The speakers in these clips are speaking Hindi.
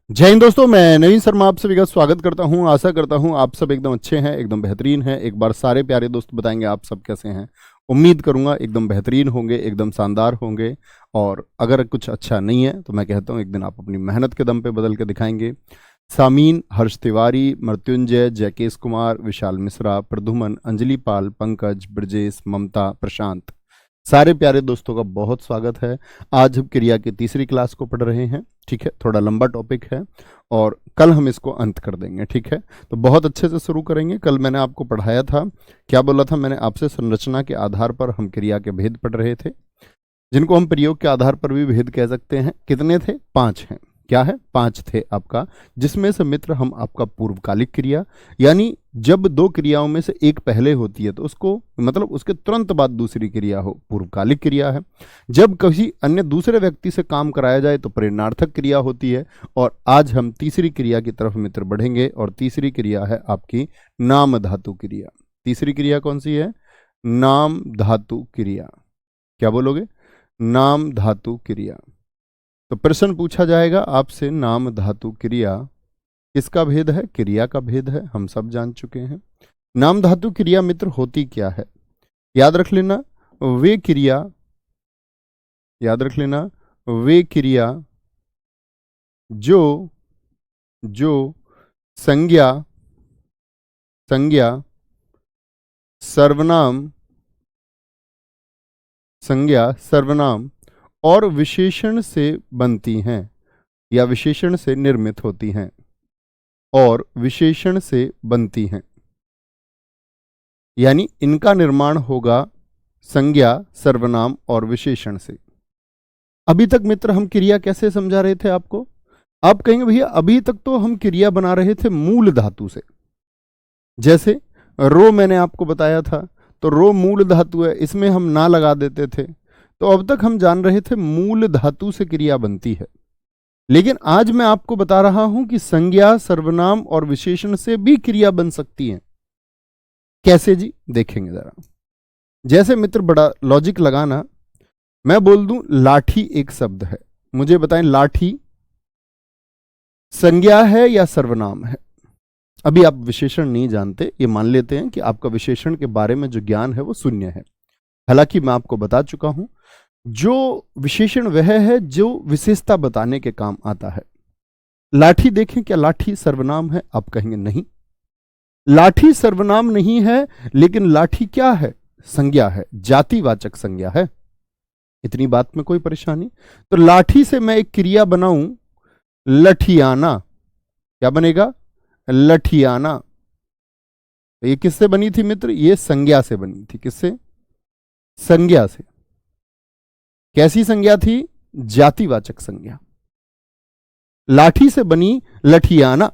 जय हिंद दोस्तों, मैं नवीन शर्मा आप सभी का स्वागत करता हूं। आशा करता हूं आप सब एकदम अच्छे हैं, एकदम बेहतरीन हैं। एक बार सारे प्यारे दोस्त बताएंगे आप सब कैसे हैं। उम्मीद करूंगा एकदम बेहतरीन होंगे, एकदम शानदार होंगे। और अगर कुछ अच्छा नहीं है तो मैं कहता हूं एक दिन आप अपनी मेहनत के दम पे बदल के दिखाएंगे। सामीन, हर्ष तिवारी, मृत्युंजय, जयकेश कुमार, विशाल मिश्रा, प्रद्युमन, अंजलि पाल, पंकज, ब्रजेश, ममता, प्रशांत, सारे प्यारे दोस्तों का बहुत स्वागत है। आज हम क्रिया की तीसरी क्लास को पढ़ रहे हैं। ठीक है, थोड़ा लंबा टॉपिक है और कल हम इसको अंत कर देंगे। ठीक है, तो बहुत अच्छे से शुरू करेंगे। कल मैंने आपको पढ़ाया था, क्या बोला था मैंने आपसे, संरचना के आधार पर हम क्रिया के भेद पढ़ रहे थे, जिनको हम प्रयोग के आधार पर भी भेद कह सकते हैं। कितने थे? 5 हैं। क्या है? 5 थे आपका, जिसमें से मित्र हम आपका पूर्वकालिक क्रिया, यानी जब दो क्रियाओं में से एक पहले होती है तो उसको मतलब उसके तुरंत बाद दूसरी क्रिया हो, पूर्वकालिक क्रिया है। जब किसी अन्य दूसरे व्यक्ति से काम कराया जाए तो प्रेरणार्थक क्रिया होती है। और आज हम तीसरी क्रिया की तरफ मित्र बढ़ेंगे और तीसरी क्रिया है आपकी नाम धातु क्रिया। तीसरी क्रिया कौन सी है? नाम धातु क्रिया। क्या बोलोगे? नाम धातु क्रिया। तो प्रश्न पूछा जाएगा आपसे, नाम धातु क्रिया किसका भेद है? क्रिया का भेद है, हम सब जान चुके हैं। नाम धातु क्रिया मित्र होती क्या है? याद रख लेना, वे क्रिया, याद रख लेना, वे क्रिया जो जो संज्ञा संज्ञा सर्वनाम संज्ञा सर्वनाम और विशेषण से बनती हैं या विशेषण से निर्मित होती हैं और विशेषण से बनती हैं, यानी इनका निर्माण होगा संज्ञा, सर्वनाम और विशेषण से। अभी तक मित्र हम क्रिया कैसे समझा रहे थे आपको? आप कहेंगे भैया अभी तक तो हम क्रिया बना रहे थे मूल धातु से। जैसे रो मैंने आपको बताया था, तो रो मूल धातु है, इसमें हम ना लगा देते थे। तो अब तक हम जान रहे थे मूल धातु से क्रिया बनती है। लेकिन आज मैं आपको बता रहा हूं कि संज्ञा, सर्वनाम और विशेषण से भी क्रिया बन सकती है। कैसे जी? देखेंगे जरा। जैसे मित्र बड़ा लॉजिक लगाना, मैं बोल दूं लाठी एक शब्द है, मुझे बताएं लाठी संज्ञा है या सर्वनाम है? अभी आप विशेषण नहीं जानते, ये मान लेते हैं कि आपका विशेषण के बारे में जो ज्ञान है वो शून्य है। हालांकि मैं आपको बता चुका हूं, जो विशेषण वह है जो विशेषता बताने के काम आता है। लाठी देखें, क्या लाठी सर्वनाम है? आप कहेंगे नहीं, लाठी सर्वनाम नहीं है, लेकिन लाठी क्या है? संज्ञा है, जातिवाचक संज्ञा है। इतनी बात में कोई परेशानी? तो लाठी से मैं एक क्रिया बनाऊं लठियाना, क्या बनेगा? लठियाना। तो ये किससे बनी थी मित्र? ये संज्ञा से बनी थी। किससे? संज्ञा से। कैसी संज्ञा थी? जातिवाचक संज्ञा। लाठी से बनी लठियाना,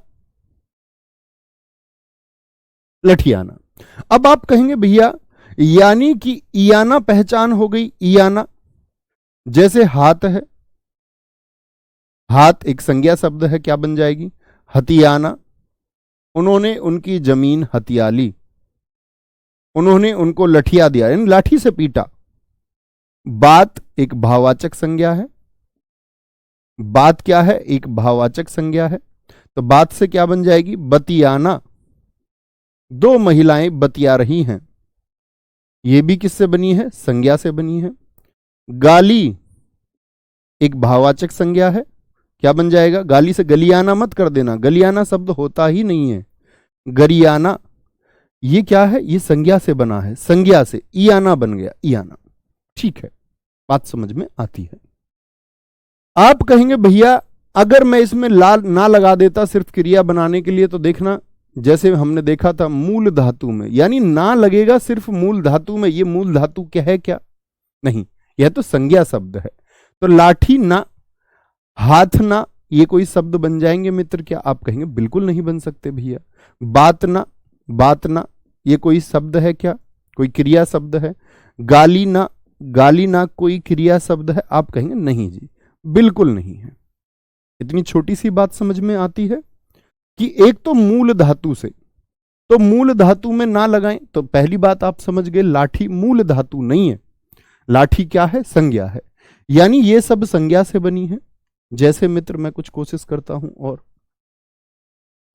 लठियाना। अब आप कहेंगे भैया यानी कि इयाना पहचान हो गई, इयाना। जैसे हाथ है, हाथ एक संज्ञा शब्द है, क्या बन जाएगी? हथियाना। उन्होंने उनकी जमीन हथियाली, उन्होंने उनको लठिया दिया, यानी लाठी से पीटा। बात एक भाववाचक संज्ञा है। बात क्या है? एक भाववाचक संज्ञा है। तो बात से क्या बन जाएगी? बतियाना। दो महिलाएं बतिया रही हैं, यह भी किससे बनी है? संज्ञा से बनी है। गाली एक भाववाचक संज्ञा है, क्या बन जाएगा? गाली से गलियाना मत कर देना, गलियाना शब्द होता ही नहीं है, गरियाना। ये क्या है? ये संज्ञा से बना है, संज्ञा से इयाना बन गया, इयाना। ठीक है, बात समझ में आती है। आप कहेंगे भैया अगर मैं इसमें लाल ना लगा देता सिर्फ क्रिया बनाने के लिए, तो देखना जैसे हमने देखा था मूल धातु में, यानी ना लगेगा सिर्फ मूल धातु में। ये मूल धातु क्या है? क्या नहीं, यह तो संज्ञा शब्द है। तो लाठी ना, हाथ ना, ये कोई शब्द बन जाएंगे मित्र? क्या आप कहेंगे बिल्कुल नहीं बन सकते भैया। बात ना, बात ना, ये कोई शब्द है क्या? कोई क्रिया शब्द है? गाली ना, गाली ना कोई क्रिया शब्द है? आप कहेंगे नहीं जी, बिल्कुल नहीं है। इतनी छोटी सी बात समझ में आती है कि एक तो मूल धातु से, तो मूल धातु में ना लगाएं तो पहली बात आप समझ गए, लाठी मूल धातु नहीं है। लाठी क्या है? संज्ञा है, यानी ये सब संज्ञा से बनी है। जैसे मित्र मैं कुछ कोशिश करता हूं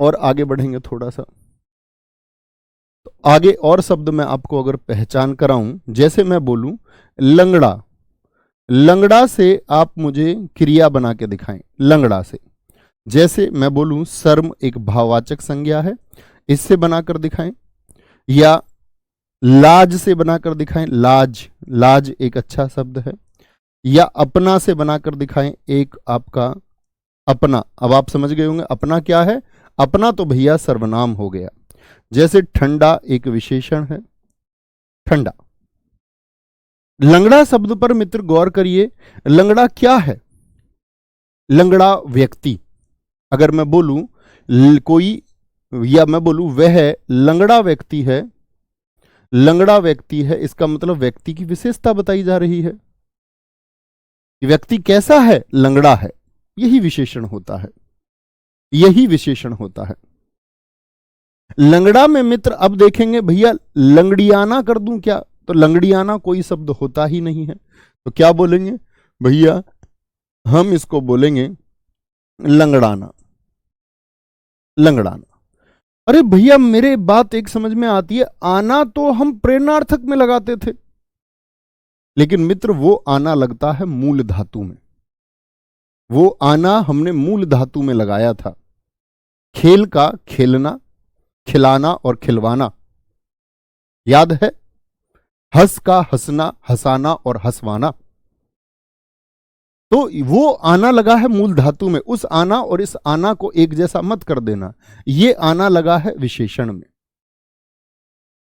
और आगे बढ़ेंगे थोड़ा सा। तो आगे और शब्द मैं आपको अगर पहचान कराऊं, जैसे मैं बोलूं लंगड़ा, लंगड़ा से आप मुझे क्रिया बना के दिखाएं, लंगड़ा से। जैसे मैं बोलूं शर्म एक भाववाचक संज्ञा है, इससे बनाकर दिखाएं, या लाज से बनाकर दिखाएं, लाज, लाज एक अच्छा शब्द है, या अपना से बनाकर दिखाएं, एक आपका अपना। अब आप समझ गए होंगे अपना क्या है, अपना तो भैया सर्वनाम हो गया। जैसे ठंडा एक विशेषण है, ठंडा। लंगड़ा शब्द पर मित्र गौर करिए, लंगड़ा क्या है? लंगड़ा व्यक्ति। अगर मैं बोलूं कोई, या मैं बोलूं वह लंगड़ा व्यक्ति है, लंगड़ा व्यक्ति है, इसका मतलब व्यक्ति की विशेषता बताई जा रही है। व्यक्ति कैसा है? लंगड़ा है। यही विशेषण होता है, यही विशेषण होता है। लंगड़ा में मित्र अब देखेंगे भैया लंगड़ियाना कर दूं क्या? तो लंगड़ियाना कोई शब्द होता ही नहीं है, तो क्या बोलेंगे भैया? हम इसको बोलेंगे लंगड़ाना, लंगड़ाना। अरे भैया मेरे बात एक समझ में आती है, आना तो हम प्रेरणार्थक में लगाते थे, लेकिन मित्र वो आना लगता है मूल धातु में। वो आना हमने मूल धातु में लगाया था। खेल का खेलना, खिलाना और खिलवाना, याद है? हंस का हंसना, हंसाना और हंसवाना, तो वो आना लगा है मूल धातु में। उस आना और इस आना को एक जैसा मत कर देना, ये आना लगा है विशेषण में।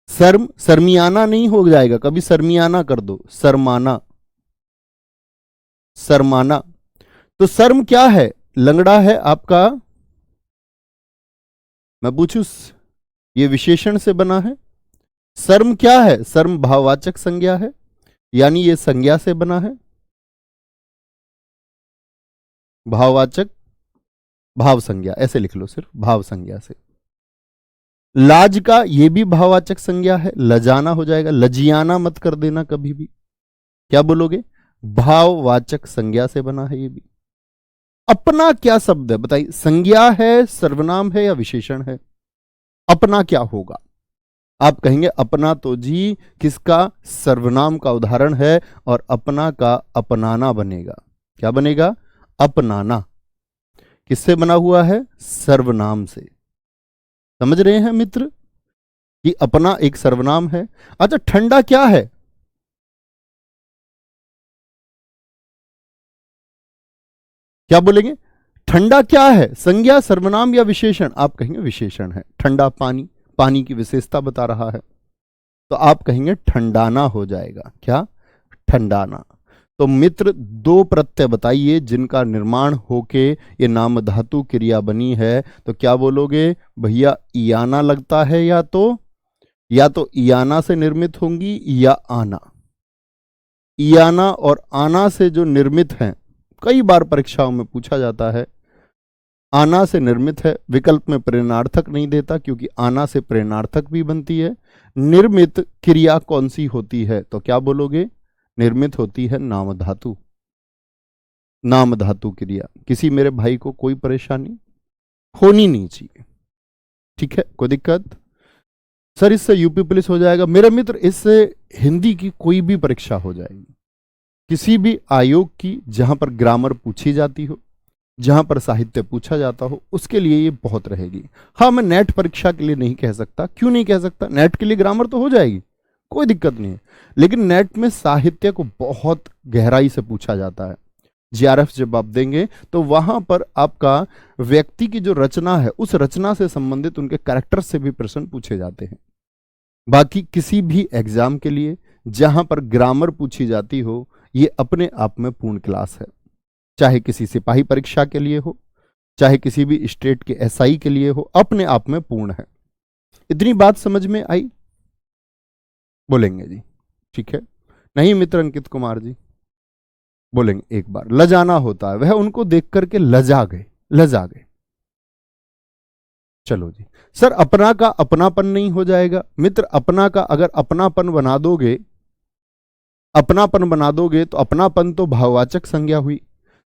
शर्म, शर्मियाना नहीं हो जाएगा, कभी शर्मियाना कर दो, शर्माना, शर्माना। तो शर्म क्या है? लंगड़ा है आपका, मैं पूछूं, ये विशेषण से बना है। शर्म क्या है? शर्म भाववाचक संज्ञा है, यानी ये संज्ञा से बना है, भाववाचक, भाव संज्ञा, ऐसे लिख लो सिर्फ, भाव संज्ञा से। लाज का ये भी भाववाचक संज्ञा है, लजाना हो जाएगा, लजियाना मत कर देना कभी भी। क्या बोलोगे? भाववाचक संज्ञा से बना है ये भी। अपना क्या शब्द है बताइए? संज्ञा है, सर्वनाम है या विशेषण है? अपना क्या होगा? आप कहेंगे अपना तो जी किसका? सर्वनाम का उदाहरण है, और अपना का अपनाना बनेगा। क्या बनेगा? अपनाना। किससे बना हुआ है? सर्वनाम से। समझ रहे हैं मित्र कि अपना एक सर्वनाम है। अच्छा, ठंडा क्या है? क्या बोलेंगे? ठंडा क्या है? संज्ञा, सर्वनाम या विशेषण? आप कहेंगे विशेषण है। ठंडा पानी, पानी की विशेषता बता रहा है, तो आप कहेंगे ठंडाना हो जाएगा। क्या? ठंडाना। तो मित्र दो प्रत्यय बताइए जिनका निर्माण होके ये नाम धातु क्रिया बनी है, तो क्या बोलोगे भैया? इयाना लगता है, या तो इयाना से निर्मित होंगी, या आना। इयाना और आना से जो निर्मित हैं, कई बार परीक्षाओं में पूछा जाता है। आना से निर्मित है, विकल्प में प्रेरणार्थक नहीं देता, क्योंकि आना से प्रेरणार्थक भी बनती है। निर्मित क्रिया कौन सी होती है? तो क्या बोलोगे? निर्मित होती है नाम धातु, नाम धातु क्रिया। किसी मेरे भाई को कोई परेशानी होनी नहीं चाहिए, ठीक है? कोई दिक्कत? सर इससे यूपी पुलिस हो जाएगा। मेरे मित्र इससे हिंदी की कोई भी परीक्षा हो जाएगी, किसी भी आयोग की, जहां पर ग्रामर पूछी जाती हो, जहां पर साहित्य पूछा जाता हो, उसके लिए ये बहुत रहेगी। हाँ, मैं नेट परीक्षा के लिए नहीं कह सकता। क्यों नहीं कह सकता? नेट के लिए ग्रामर तो हो जाएगी, कोई दिक्कत नहीं है, लेकिन नेट में साहित्य को बहुत गहराई से पूछा जाता है। जीआरएफ जब आप देंगे तो वहां पर आपका व्यक्ति की जो रचना है, उस रचना से संबंधित उनके कैरेक्टर से भी प्रश्न पूछे जाते हैं। बाकी किसी भी एग्जाम के लिए जहां पर ग्रामर पूछी जाती हो, ये अपने आप में पूर्ण क्लास है। चाहे किसी सिपाही परीक्षा के लिए हो, चाहे किसी भी स्टेट के एसआई के लिए हो, अपने आप में पूर्ण है। इतनी बात समझ में आई? बोलेंगे जी, ठीक है? नहीं मित्र अंकित कुमार जी? बोलेंगे एक बार। लजाना होता है, वह उनको देख करके लजा गए, लजा गए। चलो जी। सर अपना का अपनापन नहीं हो जाएगा? मित्र अपना का अगर अपनापन बना दोगे, अपनापन बना दोगे, तो अपनापन तो भाववाचक संज्ञा हुई,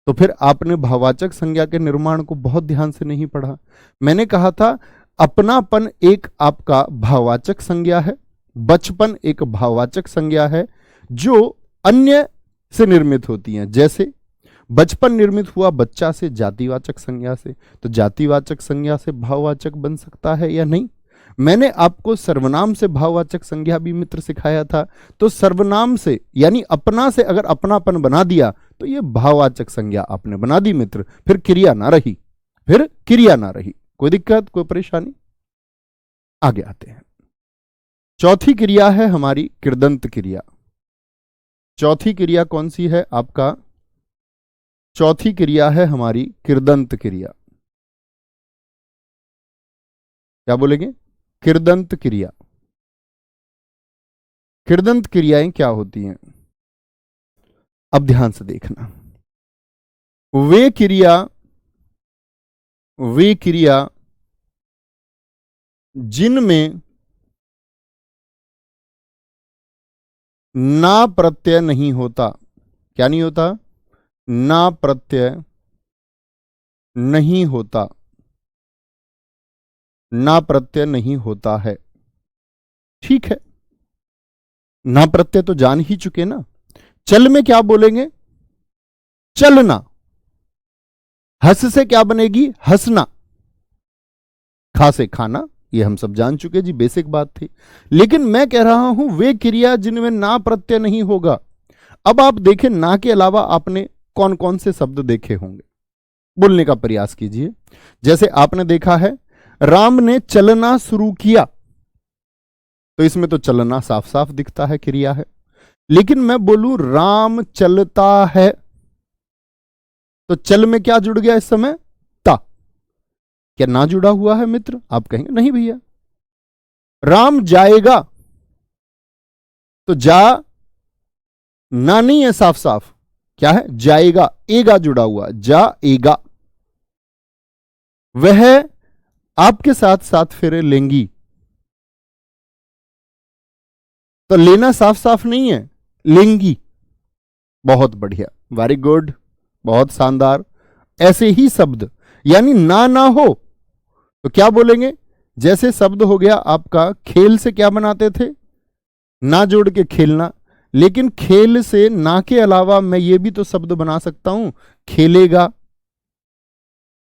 तो फिर आपने भाववाचक संज्ञा के निर्माण को बहुत ध्यान से नहीं पढ़ा। मैंने कहा था अपनापन एक आपका भाववाचक संज्ञा है, बचपन एक भाववाचक संज्ञा है जो अन्य से निर्मित होती हैं। जैसे बचपन निर्मित हुआ बच्चा से, जातिवाचक संज्ञा से, तो जातिवाचक संज्ञा से भाववाचक बन सकता है या नहीं। मैंने आपको सर्वनाम से भाववाचक संज्ञा भी मित्र सिखाया था, तो सर्वनाम से यानी अपना से अगर अपनापन बना दिया तो ये भाववाचक संज्ञा आपने बना दी मित्र, फिर क्रिया ना रही, फिर क्रिया ना रही। कोई दिक्कत, कोई परेशानी? आगे आते हैं। चौथी क्रिया है हमारी कृदंत क्रिया। चौथी क्रिया कौन सी है आपका? चौथी क्रिया है हमारी कृदंत क्रिया। क्या बोलेंगे? कृदंत क्रिया। कृदंत क्रियाएं क्या होती हैं? अब ध्यान से देखना। वे क्रिया जिनमें ना प्रत्यय नहीं होता। क्या नहीं होता? ना प्रत्यय नहीं होता, ना प्रत्यय नहीं होता है। ठीक है, ना प्रत्यय तो जान ही चुके ना। चल में क्या बोलेंगे? चलना। हंस से क्या बनेगी? हंसना। खा से खाना, ये हम सब जान चुके जी, बेसिक बात थी। लेकिन मैं कह रहा हूं वे क्रिया जिनमें ना प्रत्यय नहीं होगा। अब आप देखें ना के अलावा आपने कौन कौन से शब्द देखे होंगे, बोलने का प्रयास कीजिए। जैसे आपने देखा है राम ने चलना शुरू किया, तो इसमें तो चलना साफ साफ दिखता है, क्रिया है। लेकिन मैं बोलूं राम चलता है, तो चल में क्या जुड़ गया इस समय? ता। क्या ना जुड़ा हुआ है मित्र? आप कहेंगे नहीं भैया। राम जाएगा, तो जा ना नहीं है, साफ साफ क्या है? जाएगा, एगा जुड़ा हुआ, जाएगा। वह आपके साथ साथ फेरे लेंगी, तो लेना साफ साफ नहीं है, लेंगी। बहुत बढ़िया, वेरी गुड, बहुत शानदार। ऐसे ही शब्द यानी ना हो तो क्या बोलेंगे? जैसे शब्द हो गया आपका खेल से, क्या बनाते थे? ना जोड़ के खेलना। लेकिन खेल से ना के अलावा मैं ये भी तो शब्द बना सकता हूं, खेलेगा,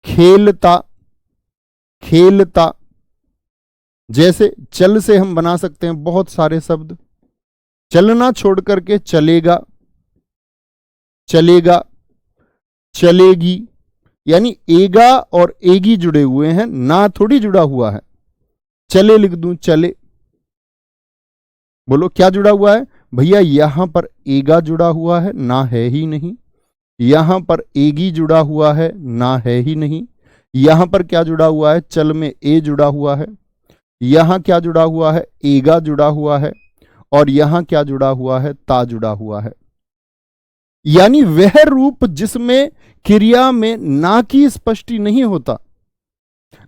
खेलता, खेलता। जैसे चल से हम बना सकते हैं बहुत सारे शब्द। चलना छोड़ करके चलेगा, चलेगा, चलेगी। यानी एगा और एगी जुड़े हुए हैं, ना थोड़ी जुड़ा हुआ है। चले लिख दूं, चले। बोलो क्या जुड़ा हुआ है भैया? यहां पर एगा जुड़ा हुआ है, ना है ही नहीं। यहां पर एगी जुड़ा हुआ है, ना है ही नहीं। यहां पर क्या जुड़ा हुआ है? चल में ए जुड़ा हुआ है। यहां क्या जुड़ा हुआ है? एगा जुड़ा हुआ है। और यहां क्या जुड़ा हुआ है? ता जुड़ा हुआ है। यानी वह रूप जिसमें क्रिया में ना की स्पष्टि नहीं होता,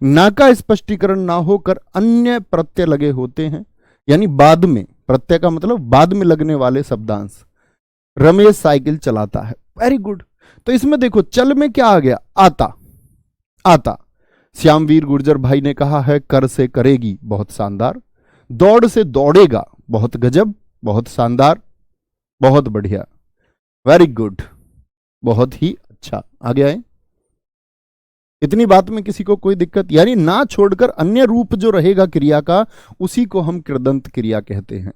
ना का स्पष्टीकरण ना होकर अन्य प्रत्यय लगे होते हैं, यानी बाद में, प्रत्यय का मतलब बाद में लगने वाले शब्दांश। रमेश साइकिल चलाता है, वेरी गुड। तो इसमें देखो चल में क्या आ गया? आता, आता। श्यामवीर गुर्जर भाई ने कहा है कर से करेगी, बहुत शानदार। दौड़ से दौड़ेगा, बहुत गजब, बहुत शानदार, बहुत बढ़िया, वेरी गुड, बहुत ही अच्छा। आगे आए। इतनी बात में किसी को कोई दिक्कत? यानी ना छोड़कर अन्य रूप जो रहेगा क्रिया का, उसी को हम कृदंत क्रिया कहते हैं।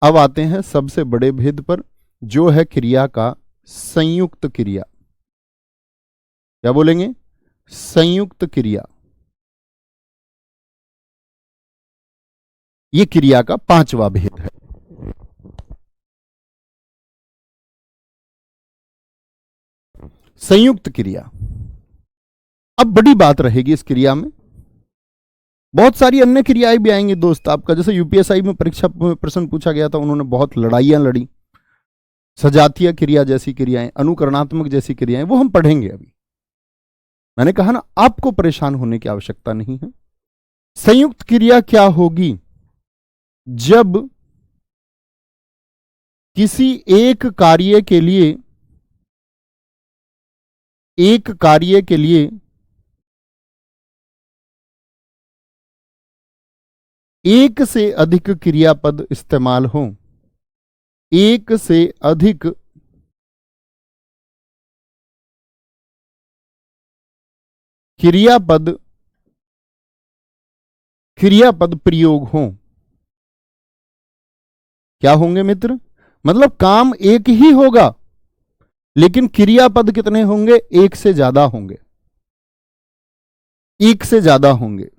अब आते हैं सबसे बड़े भेद पर, जो है क्रिया का संयुक्त क्रिया। क्या बोलेंगे? संयुक्त क्रिया। यह क्रिया का पांचवा भेद है। संयुक्त क्रिया। अब बड़ी बात रहेगी इस क्रिया में, बहुत सारी अन्य क्रियाएं भी आएंगी दोस्त आपका। जैसे यूपीएसआई में परीक्षा में प्रश्न पूछा गया था, उन्होंने बहुत लड़ाइयां लड़ी। सजातीय क्रिया जैसी क्रियाएं, अनुकरणात्मक जैसी क्रियाएं, वो हम पढ़ेंगे अभी। मैंने कहा ना, आपको परेशान होने की आवश्यकता नहीं है। संयुक्त क्रिया क्या होगी? जब किसी एक कार्य के लिए एक कार्य के लिए एक से अधिक क्रियापद इस्तेमाल हो, एक से अधिक क्रियापद प्रयोग हो। क्या होंगे मित्र? मतलब काम एक ही होगा लेकिन क्रियापद कितने होंगे? एक से ज्यादा होंगे, एक से ज्यादा होंगे।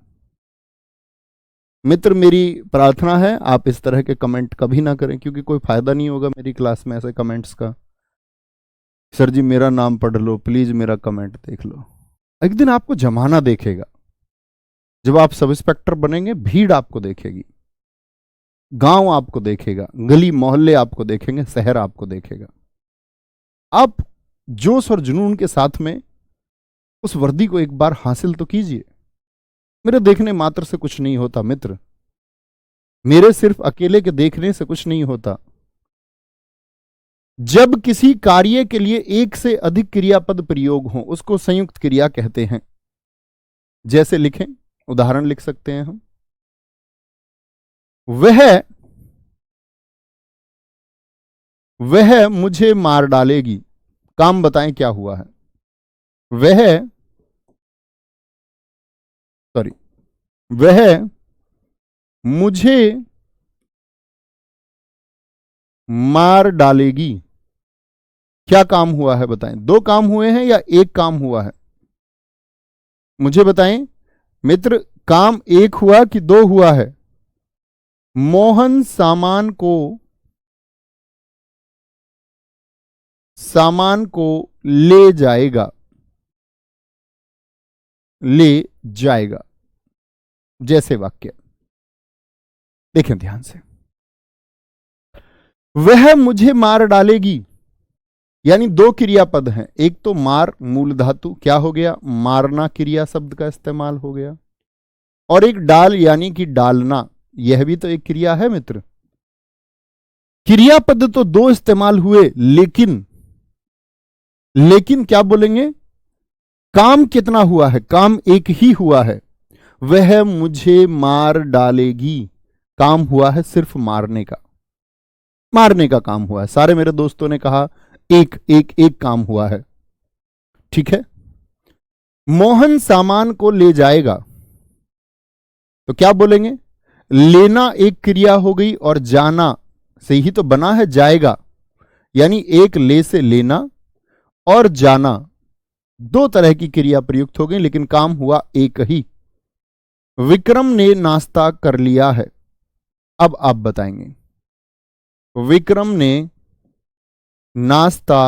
मित्र मेरी प्रार्थना है आप इस तरह के कमेंट कभी ना करें, क्योंकि कोई फायदा नहीं होगा मेरी क्लास में ऐसे कमेंट्स का। सर जी मेरा नाम पढ़ लो, प्लीज मेरा कमेंट देख लो। एक दिन आपको जमाना देखेगा, जब आप सब इंस्पेक्टर बनेंगे भीड़ आपको देखेगी, गांव आपको देखेगा, गली मोहल्ले आपको देखेंगे, शहर आपको देखेगा। आप जोश और जुनून के साथ में उस वर्दी को एक बार हासिल तो कीजिए। मेरे देखने मात्र से कुछ नहीं होता मित्र, मेरे सिर्फ अकेले के देखने से कुछ नहीं होता। जब किसी कार्य के लिए एक से अधिक क्रियापद प्रयोग हो उसको संयुक्त क्रिया कहते हैं। जैसे लिखें, उदाहरण लिख सकते हैं हम, वह मुझे मार डालेगी। काम बताएं क्या हुआ है? वह मुझे मार डालेगी। क्या काम हुआ है बताएं? दो काम हुए हैं या एक काम हुआ है? मुझे बताएं मित्र, काम एक हुआ कि दो हुआ है? मोहन सामान को ले जाएगा, ले जाएगा। जैसे वाक्य देखें ध्यान से, वह मुझे मार डालेगी, यानी दो क्रियापद हैं। एक तो मार मूल धातु, क्या हो गया? मारना क्रिया शब्द का इस्तेमाल हो गया। और एक डाल यानी कि डालना, यह भी तो एक क्रिया है मित्र। क्रियापद तो दो इस्तेमाल हुए, लेकिन क्या बोलेंगे? काम कितना हुआ है? काम एक ही हुआ है। वह मुझे मार डालेगी, काम हुआ है सिर्फ मारने का, मारने का काम हुआ है। सारे मेरे दोस्तों ने कहा एक एक एक काम हुआ है, ठीक है। मोहन सामान को ले जाएगा, तो क्या बोलेंगे? लेना एक क्रिया हो गई और जाना से ही तो बना है जाएगा, यानी एक ले से लेना और जाना दो तरह की क्रिया प्रयुक्त हो गई, लेकिन काम हुआ एक ही। विक्रम ने नाश्ता कर लिया है। अब आप बताएंगे, विक्रम ने नाश्ता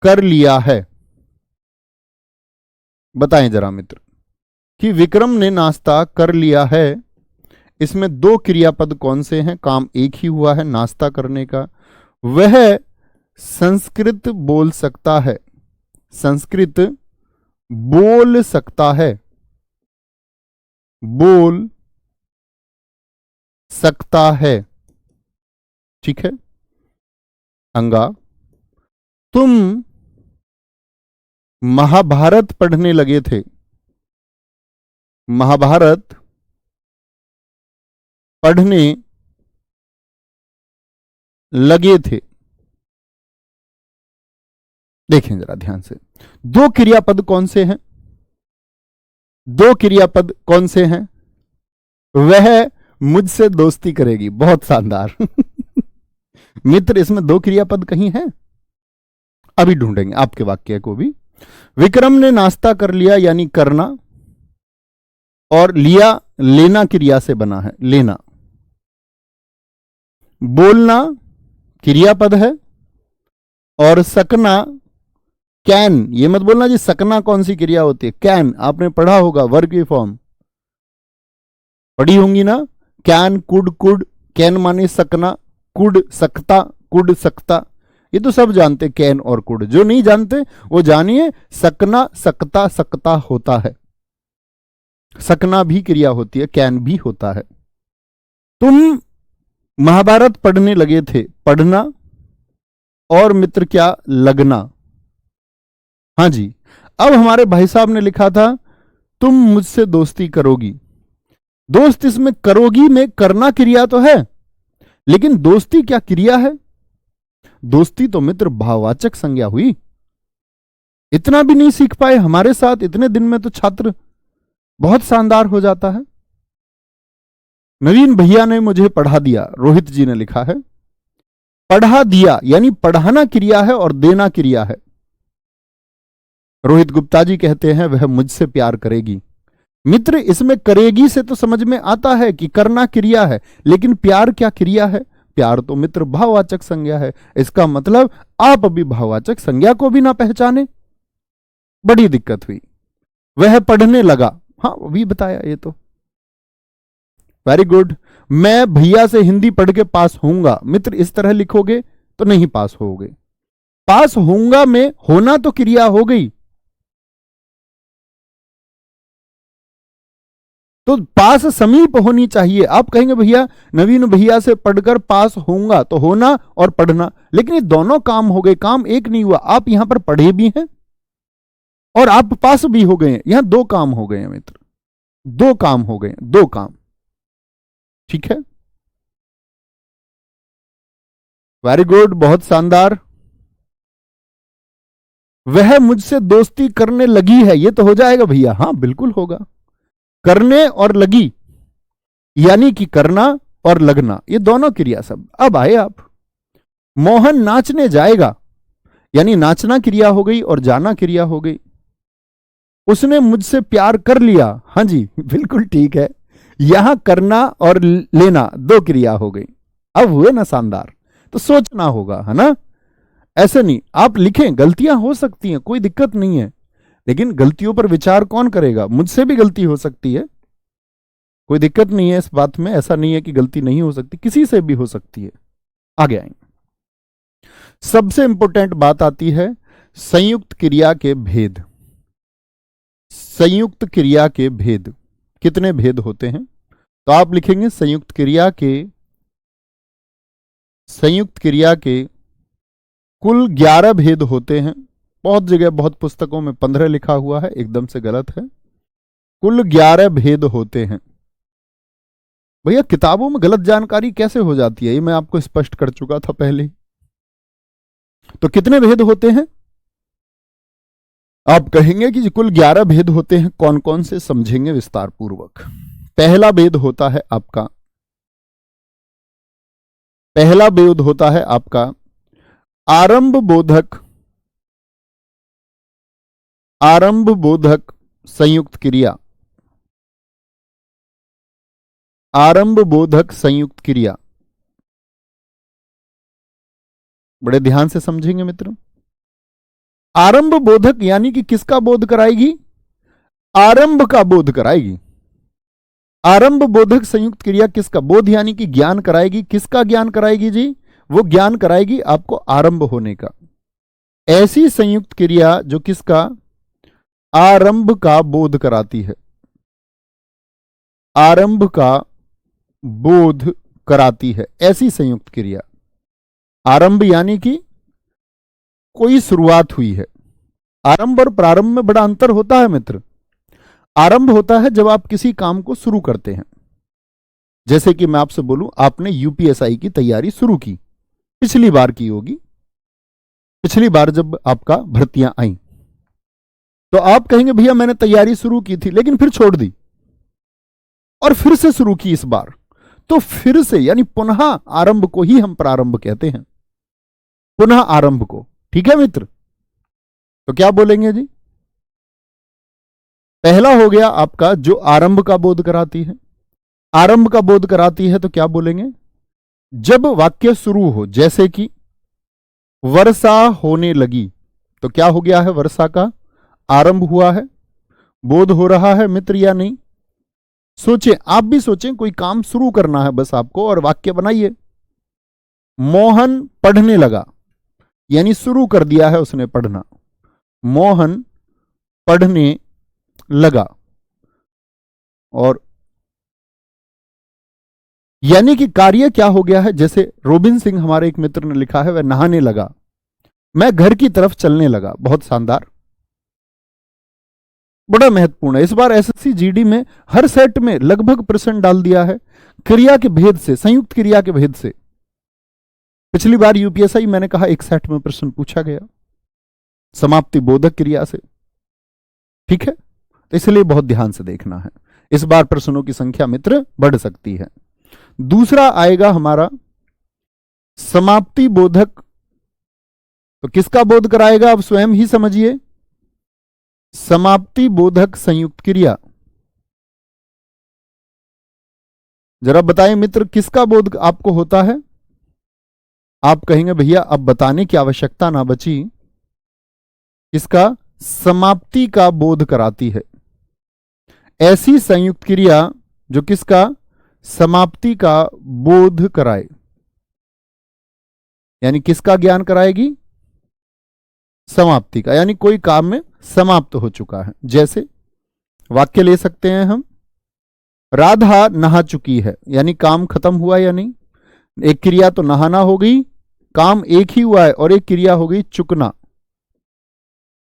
कर लिया है। बताएं जरा मित्र कि विक्रम ने नाश्ता कर लिया है, इसमें दो क्रियापद कौन से हैं? काम एक ही हुआ है नाश्ता करने का। वह संस्कृत बोल सकता है, संस्कृत बोल सकता है, बोल सकता है, ठीक है। अंगा, तुम महाभारत पढ़ने लगे थे, महाभारत पढ़ने लगे थे। देखें जरा ध्यान से, दो क्रियापद कौन से हैं? दो क्रियापद कौन से हैं? वह मुझसे दोस्ती करेगी, बहुत शानदार। मित्र इसमें दो क्रियापद कहीं हैं? अभी ढूंढेंगे आपके वाक्य को भी। विक्रम ने नाश्ता कर लिया यानी करना, और लिया लेना क्रिया से बना है, लेना। बोलना क्रियापद है, और सकना कैन, ये मत बोलना जी सकना कौन सी क्रिया होती है। कैन आपने पढ़ा होगा, वर्ग की फॉर्म पढ़ी होंगी ना। कैन, कुड, कुड, कैन माने सकना, कुड सकता, कुड सकता, ये तो सब जानते कैन और कुड। जो नहीं जानते वो जानिए, सकना सकता सकता होता है, सकना भी क्रिया होती है, कैन भी होता है। तुम महाभारत पढ़ने लगे थे, पढ़ना और मित्र क्या? लगना। हाँ जी। अब हमारे भाई साहब ने लिखा था तुम मुझसे दोस्ती करोगी। दोस्त इसमें करोगी में करना क्रिया तो है, लेकिन दोस्ती क्या क्रिया है? दोस्ती तो मित्र भाववाचक संज्ञा हुई। इतना भी नहीं सीख पाए हमारे साथ इतने दिन में तो छात्र बहुत शानदार हो जाता है। नवीन भैया ने मुझे पढ़ा दिया, रोहित जी ने लिखा है। पढ़ा दिया यानी पढ़ाना क्रिया है और देना क्रिया है। रोहित गुप्ता जी कहते हैं वह मुझसे प्यार करेगी। मित्र इसमें करेगी से तो समझ में आता है कि करना क्रिया है, लेकिन प्यार क्या क्रिया है? प्यार तो मित्र भाववाचक संज्ञा है। इसका मतलब आप अभी भाववाचक संज्ञा को भी ना पहचाने, बड़ी दिक्कत हुई। वह पढ़ने लगा, हाँ अभी बताया ये तो। Very good. मैं भैया से हिंदी पढ़ के पास होऊंगा। मित्र इस तरह लिखोगे तो नहीं पास होगे। पास होऊंगा में होना तो क्रिया हो गई, तो पास समीप होनी चाहिए। आप कहेंगे भैया नवीन भैया से पढ़कर पास होऊंगा, तो होना और पढ़ना, लेकिन ये दोनों काम हो गए, काम एक नहीं हुआ। आप यहां पर पढ़े भी हैं और आप पास भी हो गए हैं। यहां दो काम हो गए हैं मित्र, दो काम हो गए, दो काम। ठीक है, वेरी गुड, बहुत शानदार। वह मुझसे दोस्ती करने लगी है, ये तो हो जाएगा भैया, हाँ बिल्कुल होगा। करने और लगी यानी कि करना और लगना, ये दोनों क्रिया शब्द। अब आए आप, मोहन नाचने जाएगा यानी नाचना क्रिया हो गई और जाना क्रिया हो गई। उसने मुझसे प्यार कर लिया, हाँ जी बिल्कुल ठीक है। यहां करना और लेना दो क्रिया हो गई। अब हुए ना शानदार। तो सोचना होगा, है ना? ऐसे नहीं आप लिखें, गलतियां हो सकती हैं, कोई दिक्कत नहीं है, लेकिन गलतियों पर विचार कौन करेगा? मुझसे भी गलती हो सकती है, कोई दिक्कत नहीं है इस बात में। ऐसा नहीं है कि गलती नहीं हो सकती, किसी से भी हो सकती है। आगे आएंगे। सबसे इंपॉर्टेंट बात आती है संयुक्त क्रिया के भेद। संयुक्त क्रिया के भेद, कितने भेद होते हैं? तो आप लिखेंगे संयुक्त क्रिया के कुल 11 भेद होते हैं। बहुत जगह बहुत पुस्तकों में 15 लिखा हुआ है, एकदम से गलत है। कुल 11 भेद होते हैं। भैया किताबों में गलत जानकारी कैसे हो जाती है, ये मैं आपको स्पष्ट कर चुका था पहले। तो कितने भेद होते हैं? आप कहेंगे कि कुल 11 भेद होते हैं। कौन कौन से, समझेंगे विस्तार पूर्वक। पहला भेद होता है आपका आरंभ बोधक संयुक्त क्रिया। आरंभ बोधक संयुक्त क्रिया, बड़े ध्यान से समझेंगे मित्रों। आरंभ बोधक यानी कि किसका बोध कराएगी? आरंभ का बोध कराएगी। आरंभ बोधक संयुक्त क्रिया किसका बोध यानी कि ज्ञान कराएगी? किसका ज्ञान कराएगी जी? वो ज्ञान कराएगी आपको आरंभ होने का। ऐसी संयुक्त क्रिया जो किसका? आरंभ का बोध कराती है। आरंभ का बोध कराती है ऐसी संयुक्त क्रिया। आरंभ यानी कि कोई शुरुआत हुई है। आरंभ और प्रारंभ में बड़ा अंतर होता है मित्र। आरंभ होता है जब आप किसी काम को शुरू करते हैं। जैसे कि मैं आपसे बोलूं, आपने यूपीएसआई की तैयारी शुरू की, पिछली बार की होगी, पिछली बार जब आपका भर्तियां आई, तो आप कहेंगे भैया मैंने तैयारी शुरू की थी लेकिन फिर छोड़ दी और फिर से शुरू की इस बार। तो फिर से यानी पुनः आरंभ को ही हम प्रारंभ कहते हैं, पुनः आरंभ को। ठीक है मित्र, तो क्या बोलेंगे जी? पहला हो गया आपका जो आरंभ का बोध कराती है। आरंभ का बोध कराती है तो क्या बोलेंगे? जब वाक्य शुरू हो, जैसे कि वर्षा होने लगी, तो क्या हो गया है? वर्षा का आरंभ हुआ है। बोध हो रहा है मित्र या नहीं? सोचें, आप भी सोचें, कोई काम शुरू करना है बस आपको और वाक्य बनाइए। मोहन पढ़ने लगा यानी शुरू कर दिया है उसने पढ़ना। मोहन पढ़ने लगा, और यानी कि कार्य क्या हो गया है? जैसे रोबिन सिंह हमारे एक मित्र ने लिखा है, वह नहाने लगा। मैं घर की तरफ चलने लगा। बहुत शानदार। बड़ा महत्वपूर्ण है। इस बार एसएससी जीडी में हर सेट में लगभग प्रश्न डाल दिया है क्रिया के भेद से, संयुक्त क्रिया के भेद से। पिछली बार यूपीएसआई मैंने कहा एक सेट में प्रश्न पूछा गया समाप्ति बोधक क्रिया से, ठीक है, तो इसलिए बहुत ध्यान से देखना है। इस बार प्रश्नों की संख्या मित्र बढ़ सकती है। दूसरा आएगा हमारा समाप्ति बोधक, तो किसका बोध कराएगा आप स्वयं ही समझिए, समाप्ति बोधक संयुक्त क्रिया। जरा बताएं मित्र किसका बोध आपको होता है। आप कहेंगे भैया अब बताने की आवश्यकता ना बची, इसका समाप्ति का बोध कराती है। ऐसी संयुक्त क्रिया जो किसका, समाप्ति का बोध कराए, यानी किसका ज्ञान कराएगी, समाप्ति का, यानी कोई काम में समाप्त हो चुका है। जैसे वाक्य ले सकते हैं हम, राधा नहा चुकी है, यानी काम खत्म हुआ या नहीं। एक क्रिया तो नहाना हो गई, काम एक ही हुआ है, और एक क्रिया हो गई चुकना,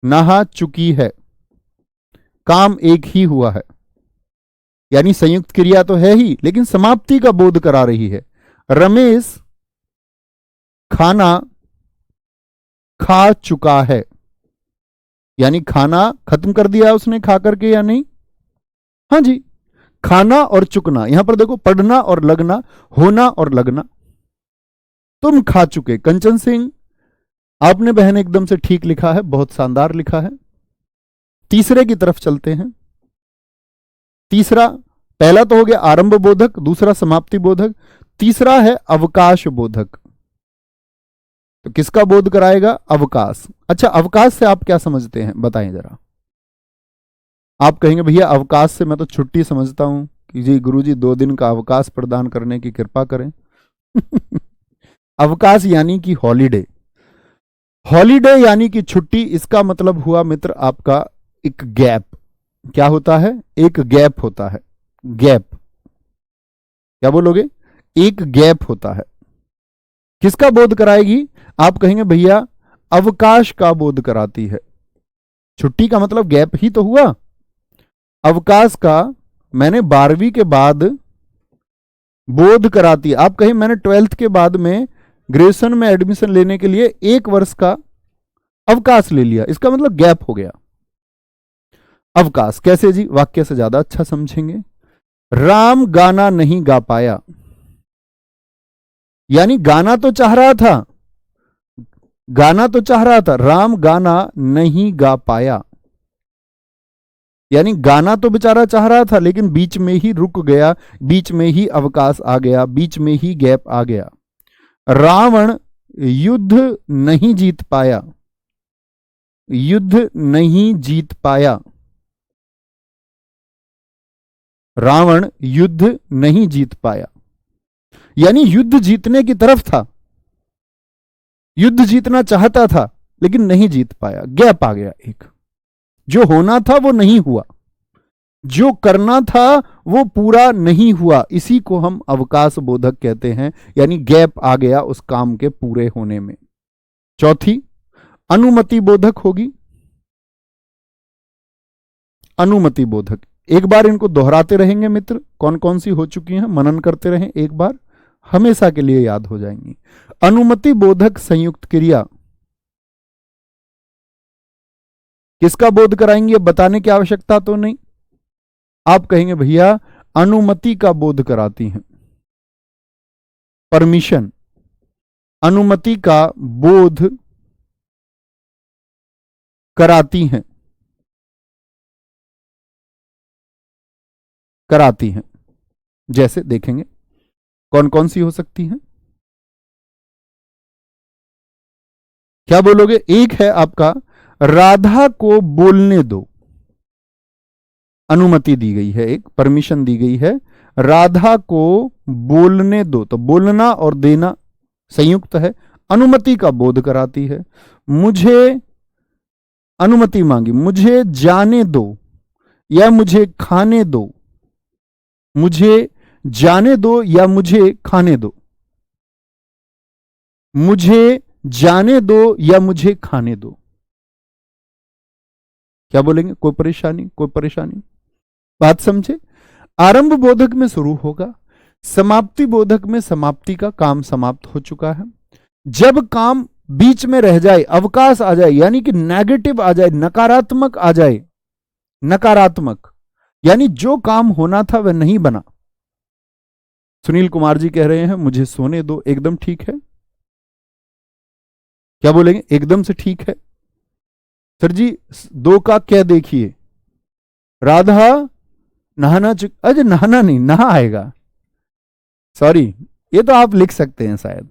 नहा चुकी है, काम एक ही हुआ है, यानी संयुक्त क्रिया तो है ही लेकिन समाप्ति का बोध करा रही है। रमेश खाना खा चुका है, यानी खाना खत्म कर दिया उसने खा करके या नहीं। हां जी, खाना और चुकना, यहां पर देखो पढ़ना और लगना, होना और लगना। तुम खा चुके। कंचन सिंह आपने बहन एकदम से ठीक लिखा है, बहुत शानदार लिखा है। तीसरे की तरफ चलते हैं। तीसरा, पहला तो हो गया आरंभ बोधक, दूसरा समाप्ति बोधक, तीसरा है अवकाश बोधक। तो किसका बोध कराएगा, अवकाश। अच्छा, अवकाश से आप क्या समझते हैं बताएं जरा। आप कहेंगे भैया अवकाश से मैं तो छुट्टी समझता हूं कि जी गुरुजी 2 दिन का अवकाश प्रदान करने की कृपा करें। अवकाश यानी कि हॉलीडे, हॉलीडे यानी कि छुट्टी। इसका मतलब हुआ मित्र आपका एक गैप। क्या होता है, एक गैप होता है। गैप क्या बोलोगे, एक गैप होता है। किसका बोध कराएगी, आप कहेंगे भैया अवकाश का बोध कराती है। छुट्टी का मतलब गैप ही तो हुआ। अवकाश का मैंने 12वीं के बाद बोध कराती है। आप कहें मैंने 12th के बाद में ग्रेजुएशन में एडमिशन लेने के लिए 1 वर्ष का अवकाश ले लिया, इसका मतलब गैप हो गया। अवकाश कैसे जी, वाक्य से ज्यादा अच्छा समझेंगे। राम गाना नहीं गा पाया, यानी गाना तो चाह रहा था, गाना तो चाह रहा था, राम गाना नहीं गा पाया, यानी गाना तो बेचारा चाह रहा था लेकिन बीच में ही रुक गया, बीच में ही अवकाश आ गया, बीच में ही गैप आ गया। रावण युद्ध नहीं जीत पाया, युद्ध नहीं जीत पाया, रावण युद्ध नहीं जीत पाया, यानी युद्ध जीतने की तरफ था, युद्ध जीतना चाहता था लेकिन नहीं जीत पाया, गैप आ गया। एक जो होना था वो नहीं हुआ, जो करना था वो पूरा नहीं हुआ, इसी को हम अवकाश बोधक कहते हैं, यानी गैप आ गया उस काम के पूरे होने में। चौथी अनुमति बोधक होगी। अनुमति बोधक, एक बार इनको दोहराते रहेंगे मित्र, कौन कौन सी हो चुकी हैं मनन करते रहें, एक बार हमेशा के लिए याद हो जाएंगी। अनुमति बोधक संयुक्त क्रिया किसका बोध कराएंगे, बताने की आवश्यकता तो नहीं। आप कहेंगे भैया अनुमति का बोध कराती हैं, परमिशन, अनुमति का बोध कराती हैं, कराती हैं। जैसे देखेंगे कौन कौन सी हो सकती हैं। क्या बोलोगे, एक है आपका राधा को बोलने दो, अनुमति दी गई है, एक परमिशन दी गई है, राधा को बोलने दो, तो बोलना और देना संयुक्त है, अनुमति का बोध कराती है। मुझे अनुमति मांगी, मुझे जाने दो या मुझे खाने दो, मुझे जाने दो या मुझे खाने दो, मुझे जाने दो या मुझे खाने दो। क्या बोलेंगे? कोई परेशानी? कोई परेशानी? बात समझे? आरंभ बोधक में शुरू होगा, समाप्ति बोधक में समाप्ति का काम समाप्त हो चुका है। जब काम बीच में रह जाए, अवकाश आ जाए, यानी कि नेगेटिव आ जाए, नकारात्मक आ जाए, नकारात्मक यानी जो काम होना था वह नहीं बना। सुनील कुमार जी कह रहे हैं मुझे सोने दो, एकदम ठीक है। क्या बोलेंगे? एकदम से ठीक है। सर जी 2 का क्या देखिए, राधा नहाना अरे नहाना नहीं, नहा आएगा, सॉरी, ये तो आप लिख सकते हैं शायद।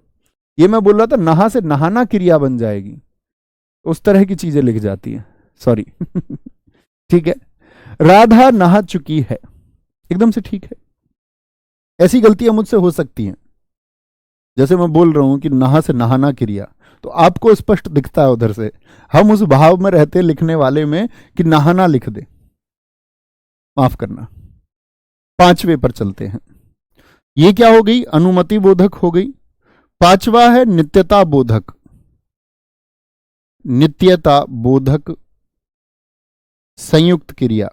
ये मैं बोल रहा था नहा से नहाना क्रिया बन जाएगी, उस तरह की चीजें लिख जाती हैं, सॉरी। ठीक है, राधा नहा चुकी है, एकदम से ठीक है। ऐसी गलतियां मुझसे हो सकती हैं, जैसे मैं बोल रहा हूं कि नहा से नहाना क्रिया, तो आपको स्पष्ट दिखता है उधर से, हम उस भाव में रहते लिखने वाले में कि नहाना लिख दे, माफ करना। 5वें पर चलते हैं। ये क्या हो गई? अनुमति बोधक हो गई। 5वां है नित्यता बोधक। नित्यता बोधक संयुक्त क्रिया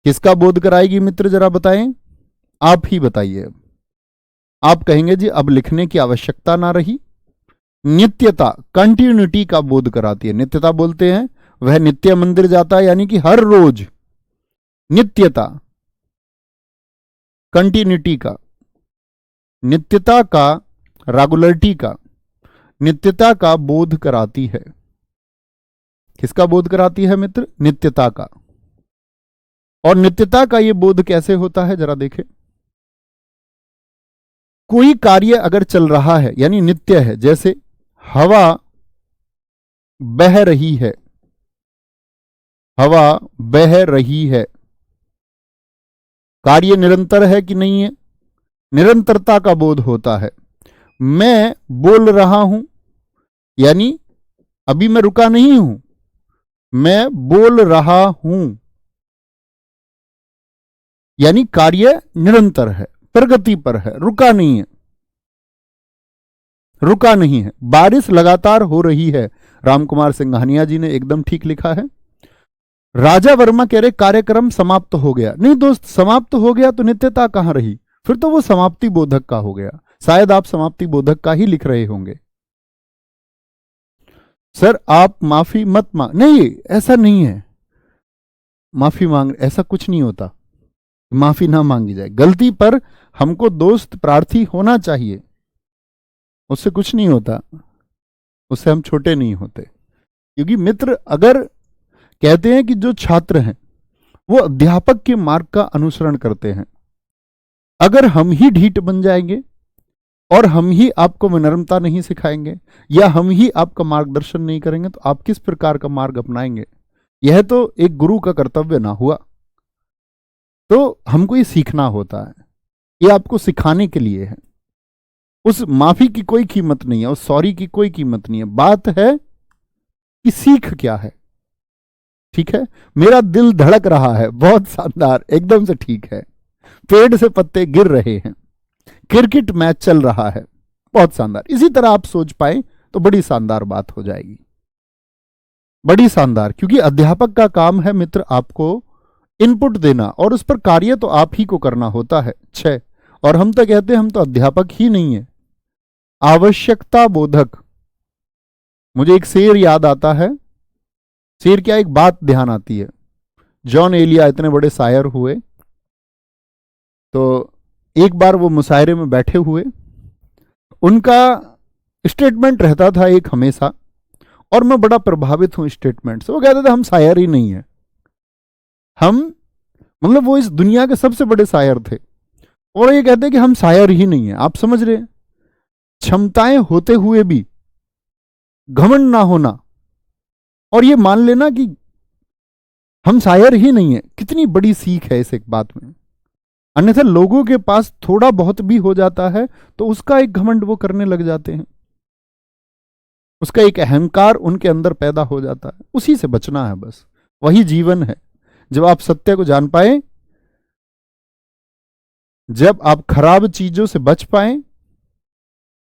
किसका बोध कराएगी मित्र, जरा बताएं, आप ही बताइए। आप कहेंगे जी अब लिखने की आवश्यकता ना रही। नित्यता कंटिन्यूटी का बोध कराती है। नित्यता बोलते हैं वह नित्य मंदिर जाता है, यानी कि हर रोज। नित्यता कंटिन्यूटी का, नित्यता का, रेगुलरिटी का, नित्यता का बोध कराती है। किसका बोध कराती है मित्र? नित्यता का। और नित्यता का यह बोध कैसे होता है जरा देखें। कोई कार्य अगर चल रहा है यानी नित्य है, जैसे हवा बह रही है, हवा बह रही है, कार्य निरंतर है कि नहीं है? निरंतरता का बोध होता है। मैं बोल रहा हूं, यानी अभी मैं रुका नहीं हूं, मैं बोल रहा हूं, यानी कार्य निरंतर है, प्रगति पर है, रुका नहीं है, रुका नहीं है। बारिश लगातार हो रही है, रामकुमार सिंघानिया जी ने एकदम ठीक लिखा है। राजा वर्मा कह रहे कार्यक्रम समाप्त हो गया। नहीं दोस्त, समाप्त हो गया तो नित्यता कहां रही? फिर तो वो समाप्ति बोधक का हो गया। शायद आप समाप्ति बोधक का ही लिख रहे होंगे। सर आप माफी मत मांग, नहीं ऐसा नहीं है, माफी मांग ऐसा कुछ नहीं होता, माफी ना मांगी जाए। गलती पर हमको दोस्त प्रार्थी होना चाहिए, उससे कुछ नहीं होता, उससे हम छोटे नहीं होते। क्योंकि मित्र अगर कहते हैं कि जो छात्र हैं वो अध्यापक के मार्ग का अनुसरण करते हैं, अगर हम ही ढीठ बन जाएंगे और हम ही आपको विनम्रता नहीं सिखाएंगे या हम ही आपका मार्गदर्शन नहीं करेंगे तो आप किस प्रकार का मार्ग अपनाएंगे? यह तो एक गुरु का कर्तव्य ना हुआ। तो हमको ये सीखना होता है, ये आपको सिखाने के लिए है। उस माफी की कोई कीमत नहीं है, उस सॉरी की कोई कीमत नहीं है। बात है कि सीख क्या है। ठीक है, मेरा दिल धड़क रहा है, बहुत शानदार, एकदम से ठीक है। पेड़ से पत्ते गिर रहे हैं, क्रिकेट मैच चल रहा है, बहुत शानदार। इसी तरह आप सोच पाए तो बड़ी शानदार बात हो जाएगी, बड़ी शानदार। क्योंकि अध्यापक का काम है मित्र आपको इनपुट देना और उस पर कार्य तो आप ही को करना होता है। 6 और हम तो कहते हैं हम तो अध्यापक ही नहीं है। आवश्यकता बोधक, मुझे एक शेर याद आता है। शेर क्या, एक बात ध्यान आती है। जॉन एलिया इतने बड़े शायर हुए, तो एक बार वो मुशायरे में बैठे हुए, उनका स्टेटमेंट रहता था एक हमेशा, और मैं बड़ा प्रभावित हूं स्टेटमेंट से। वो कहते थे हम शायर ही नहीं है, हम मतलब वो इस दुनिया के सबसे बड़े शायर थे और ये कहते कि हम शायर ही नहीं है। आप समझ रहे हैं, क्षमताएं होते हुए भी घमंड ना होना और ये मान लेना कि हम शायर ही नहीं है, कितनी बड़ी सीख है इस एक बात में। अन्यथा लोगों के पास थोड़ा बहुत भी हो जाता है तो उसका एक घमंड वो करने लग जाते हैं, उसका एक अहंकार उनके अंदर पैदा हो जाता है। उसी से बचना है, बस वही जीवन है। जब आप सत्य को जान पाए, जब आप खराब चीजों से बच पाए,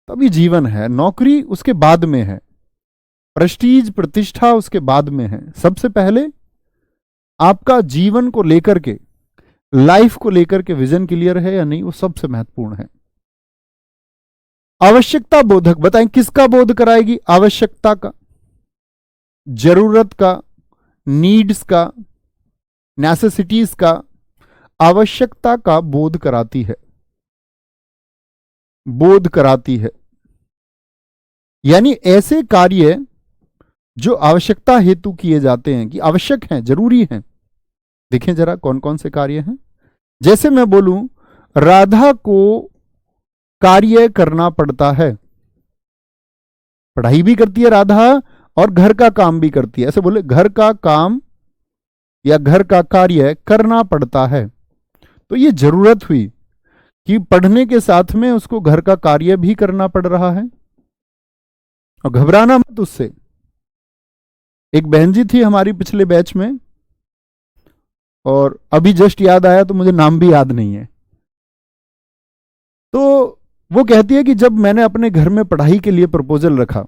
तभी जीवन है। नौकरी उसके बाद में है, प्रेस्टीज प्रतिष्ठा उसके बाद में है। सबसे पहले आपका जीवन को लेकर के, लाइफ को लेकर के विजन क्लियर है या नहीं, वो सबसे महत्वपूर्ण है। आवश्यकता बोधक, बताएं किसका बोध कराएगी? आवश्यकता का, जरूरत का, नीड्स का, नेसेसिटीज का, आवश्यकता का बोध कराती है, बोध कराती है। यानी ऐसे कार्य जो आवश्यकता हेतु किए जाते हैं, कि आवश्यक हैं, जरूरी हैं। देखें जरा कौन कौन से कार्य हैं। जैसे मैं बोलूं, राधा को कार्य करना पड़ता है, पढ़ाई भी करती है राधा और घर का काम भी करती है। ऐसे बोले, घर का काम या घर का कार्य करना पड़ता है, तो ये जरूरत हुई कि पढ़ने के साथ में उसको घर का कार्य भी करना पड़ रहा है। और घबराना मत उससे। एक बहन जी थी हमारी पिछले बैच में, और अभी जस्ट याद आया तो मुझे नाम भी याद नहीं है। तो वो कहती है कि जब मैंने अपने घर में पढ़ाई के लिए प्रपोजल रखा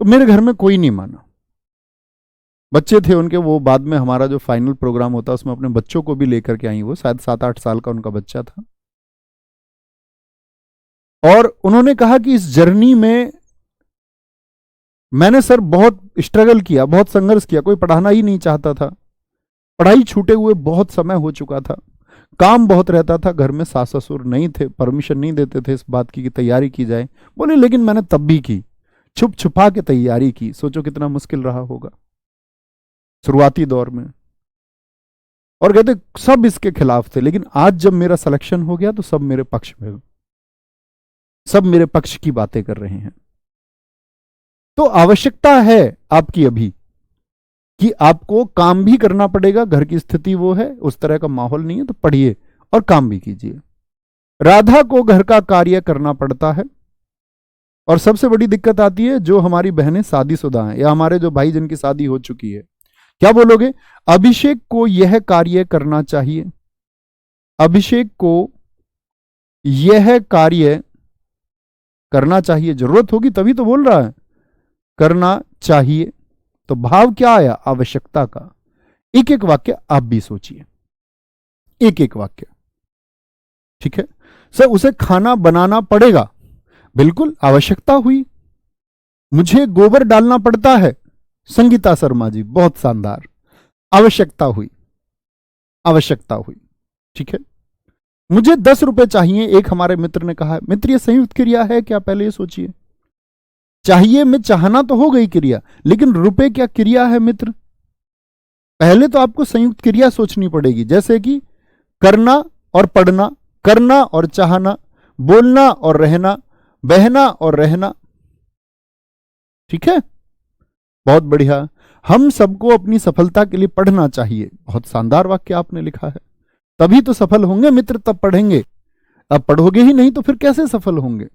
तो मेरे घर में कोई नहीं माना। बच्चे थे उनके, वो बाद में हमारा जो फाइनल प्रोग्राम होता उसमें अपने बच्चों को भी लेकर के आई। वो शायद 7-8 साल का उनका बच्चा था। और उन्होंने कहा कि इस जर्नी में मैंने सर बहुत स्ट्रगल किया, बहुत संघर्ष किया, कोई पढ़ाना ही नहीं चाहता था। पढ़ाई छूटे हुए बहुत समय हो चुका था, काम बहुत रहता था, घर में सास ससुर नहीं थे, परमिशन नहीं देते थे इस बात की कि तैयारी की जाए। बोले लेकिन मैंने तब भी की, छुप छुपा के तैयारी की। सोचो कितना मुश्किल रहा होगा शुरुआती दौर में। और कहते सब इसके खिलाफ थे, लेकिन आज जब मेरा सिलेक्शन हो गया तो सब मेरे पक्ष में, सब मेरे पक्ष की बातें कर रहे हैं। तो आवश्यकता है आपकी अभी कि आपको काम भी करना पड़ेगा, घर की स्थिति वो है, उस तरह का माहौल नहीं है, तो पढ़िए और काम भी कीजिए। राधा को घर का कार्य करना पड़ता है। और सबसे बड़ी दिक्कत आती है जो हमारी बहनें शादीशुदा हैं या हमारे जो भाई जिनकी शादी हो चुकी है। क्या बोलोगे? अभिषेक को यह कार्य करना चाहिए, अभिषेक को यह कार्य करना चाहिए। जरूरत होगी तभी तो बोल रहा है, करना चाहिए। तो भाव क्या आया? आवश्यकता का। एक एक वाक्य आप भी सोचिए, एक एक वाक्य, ठीक है। सर उसे खाना बनाना पड़ेगा, बिल्कुल आवश्यकता हुई। मुझे गोबर डालना पड़ता है, संगीता शर्मा जी बहुत शानदार, आवश्यकता हुई, आवश्यकता हुई, ठीक है। मुझे 10 रुपए चाहिए, एक हमारे मित्र ने कहा। मित्र ये संयुक्त क्रिया है क्या? पहले ये सोचिए। चाहिए में चाहना तो हो गई क्रिया, लेकिन रुपए क्या क्रिया है मित्र? पहले तो आपको संयुक्त क्रिया सोचनी पड़ेगी, जैसे कि करना और पढ़ना, करना और चाहना, बोलना और रहना, बहना और रहना, ठीक है। बहुत बढ़िया। हम सबको अपनी सफलता के लिए पढ़ना चाहिए, बहुत शानदार वाक्य आपने लिखा है। तभी तो सफल होंगे मित्र, तब पढ़ेंगे। अब पढ़ोगे ही नहीं तो फिर कैसे सफल होंगे?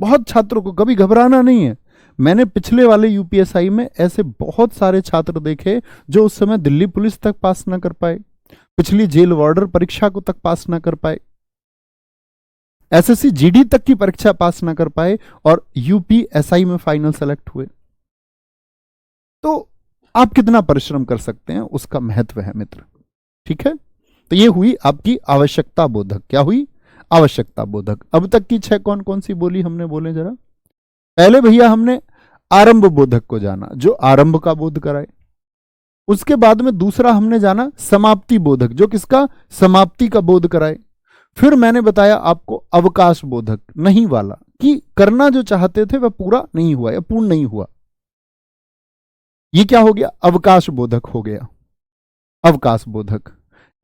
बहुत छात्रों को कभी घबराना नहीं है। मैंने पिछले वाले यूपीएसआई में ऐसे बहुत सारे छात्र देखे जो उस समय दिल्ली पुलिस तक पास ना कर पाए, पिछली जेल वार्डर परीक्षा को तक पास ना कर पाए, एसएससी जीडी तक की परीक्षा पास ना कर पाए, और यूपीएसआई में फाइनल सेलेक्ट हुए। तो आप कितना परिश्रम कर सकते हैं, उसका महत्व है मित्र, ठीक है। तो ये हुई आपकी आवश्यकता बोधक। क्या हुई? आवश्यकता बोधक। अब तक की 6 कौन कौन सी बोली हमने? बोले जरा। पहले भैया हमने आरंभ बोधक को जाना, जो आरंभ का बोध कराए। उसके बाद में दूसरा हमने जाना समाप्ति बोधक, जो किसका? समाप्ति का बोध कराए। फिर मैंने बताया आपको अवकाश बोधक, नहीं वाला, कि करना जो चाहते थे वह पूरा नहीं हुआ या पूर्ण नहीं हुआ। ये क्या हो गया? अवकाश बोधक हो गया, अवकाश बोधक।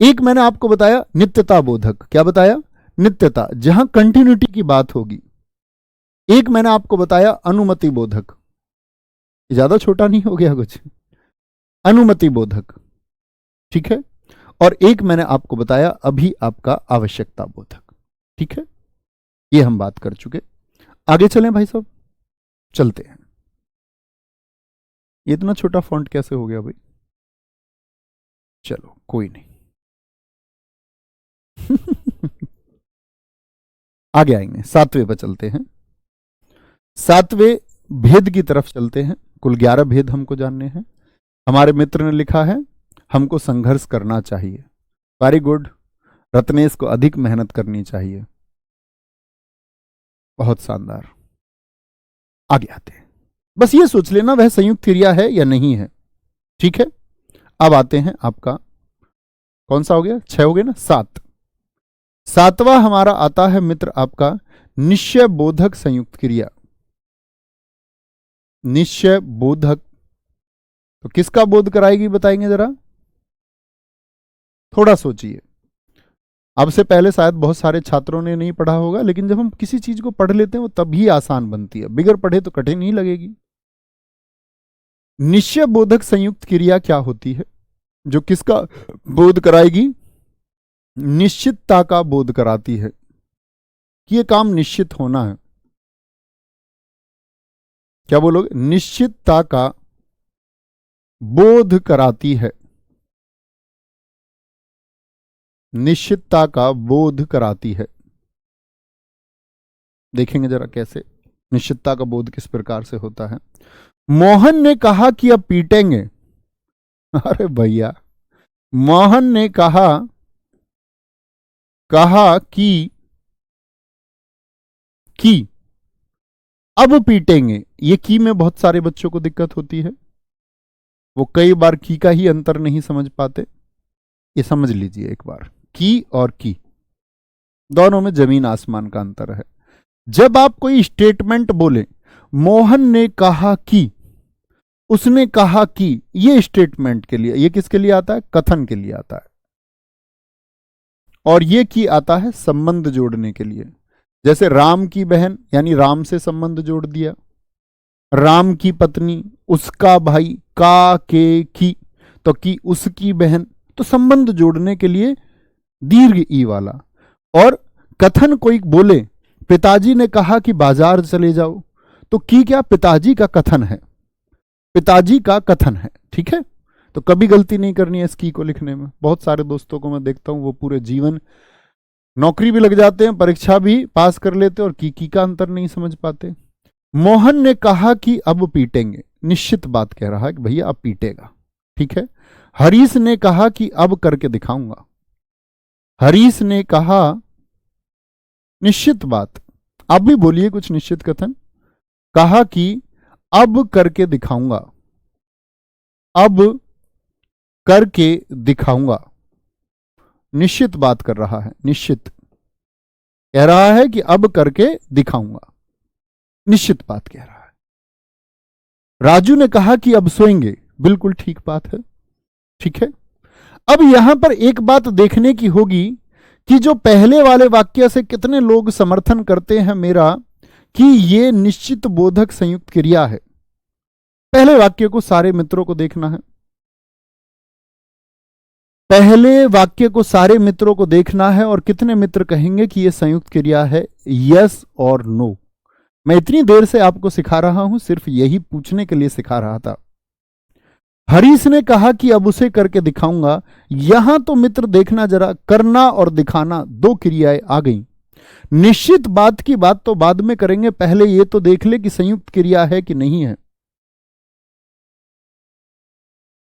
एक मैंने आपको बताया नित्यता बोधक। क्या बताया? नित्यता, जहां कंटिन्यूटी की बात होगी। एक मैंने आपको बताया अनुमति बोधक, ज्यादा छोटा नहीं हो गया कुछ? अनुमति बोधक, ठीक है। और एक मैंने आपको बताया अभी आपका आवश्यकता बोधक, ठीक है। ये हम बात कर चुके। आगे चलें भाई साहब, चलते हैं। ये इतना छोटा फॉन्ट कैसे हो गया भाई? चलो कोई नहीं। आगे आएंगे, 7वें पर चलते हैं। सातवें भेद की तरफ चलते हैं। कुल 11 भेद हमको जानने हैं। हमारे मित्र ने लिखा है हमको संघर्ष करना चाहिए। Very good. रत्नेश को अधिक मेहनत करनी चाहिए। बहुत शानदार। आगे आते हैं। बस ये सोच लेना वह संयुक्त क्रिया है या नहीं है। ठीक है। अब आते हैं आपका कौन सा हो गया, 6 हो गया ना, 7। सातवां हमारा आता है मित्र आपका निश्चय बोधक संयुक्त क्रिया। निश्चय बोधक तो किसका बोध कराएगी बताएंगे जरा, थोड़ा सोचिए। अब से पहले शायद बहुत सारे छात्रों ने नहीं पढ़ा होगा, लेकिन जब हम किसी चीज को पढ़ लेते हैं वो तभी आसान बनती है, बिगर पढ़े तो कठिन ही लगेगी। निश्चय बोधक संयुक्त क्रिया क्या होती है जो किसका बोध कराएगी, निश्चितता का बोध कराती है कि यह काम निश्चित होना है। क्या बोलोगे, निश्चितता का बोध कराती है। निश्चितता का बोध कराती है। देखेंगे जरा कैसे निश्चितता का बोध किस प्रकार से होता है। मोहन ने कहा कि अब पीटेंगे। अरे भैया, मोहन ने कहा कि अब पीटेंगे। ये की में बहुत सारे बच्चों को दिक्कत होती है, वो कई बार की का ही अंतर नहीं समझ पाते। ये समझ लीजिए एक बार, की और की दोनों में जमीन आसमान का अंतर है। जब आप कोई स्टेटमेंट बोले, मोहन ने कहा कि, उसने कहा कि, ये स्टेटमेंट के लिए, ये किसके लिए आता है, कथन के लिए आता है। और ये की आता है संबंध जोड़ने के लिए। जैसे राम की बहन, यानी राम से संबंध जोड़ दिया। राम की पत्नी, उसका भाई, का के की, तो की उसकी बहन, तो संबंध जोड़ने के लिए दीर्घ ई वाला। और कथन कोई बोले, पिताजी ने कहा कि बाजार चले जाओ, तो की क्या, पिताजी का कथन है, पिताजी का कथन है। ठीक है, तो कभी गलती नहीं करनी है इस की को लिखने में। बहुत सारे दोस्तों को मैं देखता हूं वो पूरे जीवन नौकरी भी लग जाते हैं, परीक्षा भी पास कर लेते और की का अंतर नहीं समझ पाते। मोहन ने कहा कि अब पीटेंगे, निश्चित बात कह रहा है कि भैया अब पीटेगा। ठीक है। हरीश ने कहा कि अब करके दिखाऊंगा। हरीश ने कहा, निश्चित बात। आप भी बोलिए कुछ निश्चित कथन। कहा कि अब करके दिखाऊंगा, अब करके दिखाऊंगा। निश्चित बात कर रहा है, निश्चित कह रहा है कि अब करके दिखाऊंगा, निश्चित बात कह रहा है। राजू ने कहा कि अब सोएंगे, बिल्कुल ठीक बात है। ठीक है। अब यहां पर एक बात देखने की होगी कि जो पहले वाले वाक्य से कितने लोग समर्थन करते हैं मेरा कि ये निश्चित बोधक संयुक्त क्रिया है। पहले वाक्य को सारे मित्रों को देखना है। पहले वाक्य को सारे मित्रों को देखना है और कितने मित्र कहेंगे कि यह संयुक्त क्रिया है, यस और नो। मैं इतनी देर से आपको सिखा रहा हूं, सिर्फ यही पूछने के लिए सिखा रहा था। हरीश ने कहा कि अब उसे करके दिखाऊंगा। यहां तो मित्र देखना जरा, करना और दिखाना दो क्रियाएं आ गई। निश्चित बात की बात तो बाद में करेंगे, पहले ये तो देख ले कि संयुक्त क्रिया है कि नहीं है।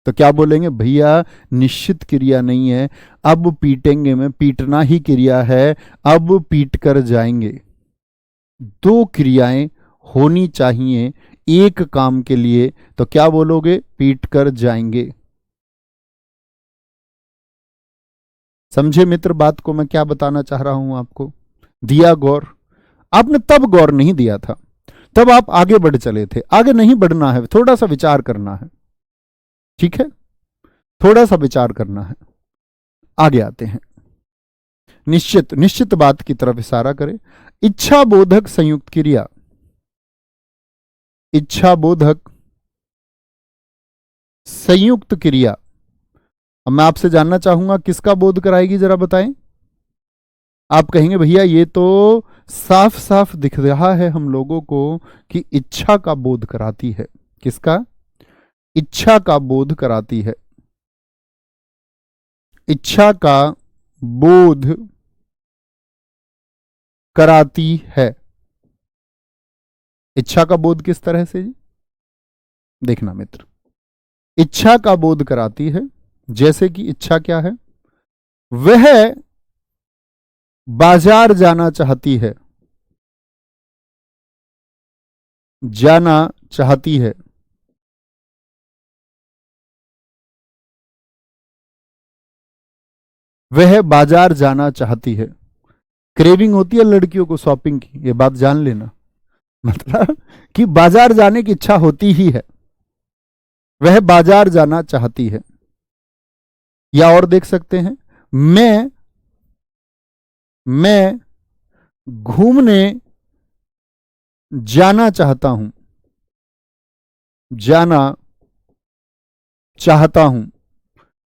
तो क्या बोलेंगे, भैया निश्चित क्रिया नहीं है, अब पीटेंगे में पीटना ही क्रिया है, अब पीट कर जाएंगे। दो क्रियाएं होनी चाहिए एक काम के लिए, तो क्या बोलोगे, पीट कर जाएंगे। समझे मित्र बात को मैं क्या बताना चाह रहा हूं आपको, दिया गौर। आपने तब गौर नहीं दिया था, तब आप आगे बढ़ चले थे। आगे नहीं बढ़ना है, थोड़ा सा विचार करना है। ठीक है, थोड़ा सा विचार करना है। आगे आते हैं। निश्चित, निश्चित बात की तरफ इशारा करें। इच्छा बोधक संयुक्त क्रिया, इच्छा बोधक संयुक्त क्रिया। अब मैं आपसे जानना चाहूंगा किसका बोध कराएगी, जरा बताएं। आप कहेंगे भैया ये तो साफ साफ दिख रहा है हम लोगों को कि इच्छा का बोध कराती है। किसका, इच्छा का बोध कराती है। इच्छा का बोध कराती है। इच्छा का बोध किस तरह से जी? देखना मित्र, इच्छा का बोध कराती है। जैसे कि इच्छा क्या है? वह बाजार जाना चाहती है, जाना चाहती है। वह बाजार जाना चाहती है। क्रेविंग होती है लड़कियों को शॉपिंग की, ये बात जान लेना। मतलब कि बाजार जाने की इच्छा होती ही है, वह बाजार जाना चाहती है। या और देख सकते हैं, मैं घूमने जाना चाहता हूं, जाना चाहता हूं।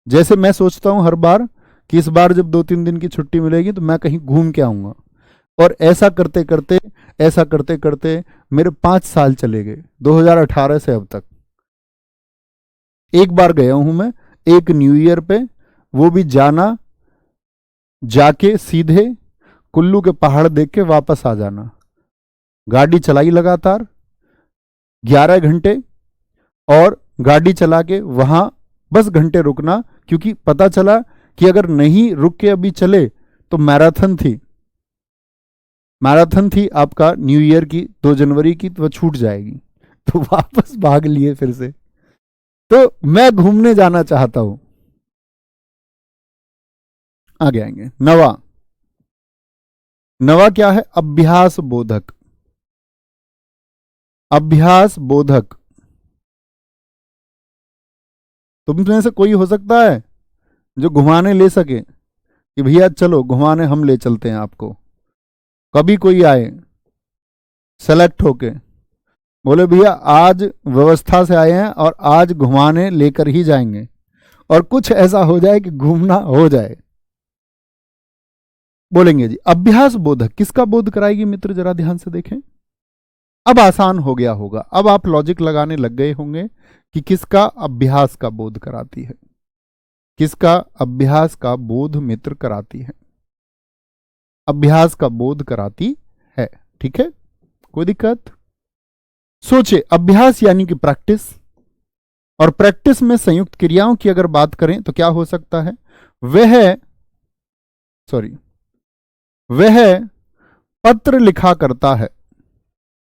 जैसे मैं सोचता हूं हर बार कि इस बार जब 2-3 दिन की छुट्टी मिलेगी तो मैं कहीं घूम के आऊंगा, और ऐसा करते करते, ऐसा करते करते मेरे 5 साल चले गए, 2018 से अब तक। एक बार गया हूं मैं, एक न्यू ईयर पे, वो भी जाना, जाके सीधे कुल्लू के पहाड़ देख के वापस आ जाना। गाड़ी चलाई लगातार 11 घंटे, और गाड़ी चला के वहां बस घंटे रुकना, क्योंकि पता चला कि अगर नहीं रुक के अभी चले तो मैराथन थी आपका न्यू ईयर की 2 जनवरी की, तो वह छूट जाएगी, तो वापस भाग लिए फिर से। तो मैं घूमने जाना चाहता हूं। आगे आएंगे। नवा क्या है? अभ्यास बोधक। अभ्यास बोधक। तुम में से कोई हो सकता है जो घुमाने ले सके कि भैया चलो घुमाने हम ले चलते हैं आपको। कभी कोई आए सेलेक्ट होके बोले भैया आज व्यवस्था से आए हैं और आज घुमाने लेकर ही जाएंगे, और कुछ ऐसा हो जाए कि घूमना हो जाए, बोलेंगे जी अभ्यास बोधक। किसका बोध कराएगी मित्र? जरा ध्यान से देखें। अब आसान हो गया होगा, अब आप लॉजिक लगाने लग गए होंगे कि किसका अभ्यास का बोध कराती है, किसका अभ्यास का बोध मित्र कराती है। अभ्यास का बोध कराती है, ठीक है, कोई दिक्कत? सोचे, अभ्यास यानी कि प्रैक्टिस, और प्रैक्टिस में संयुक्त क्रियाओं की अगर बात करें तो क्या हो सकता है? वह पत्र लिखा करता है,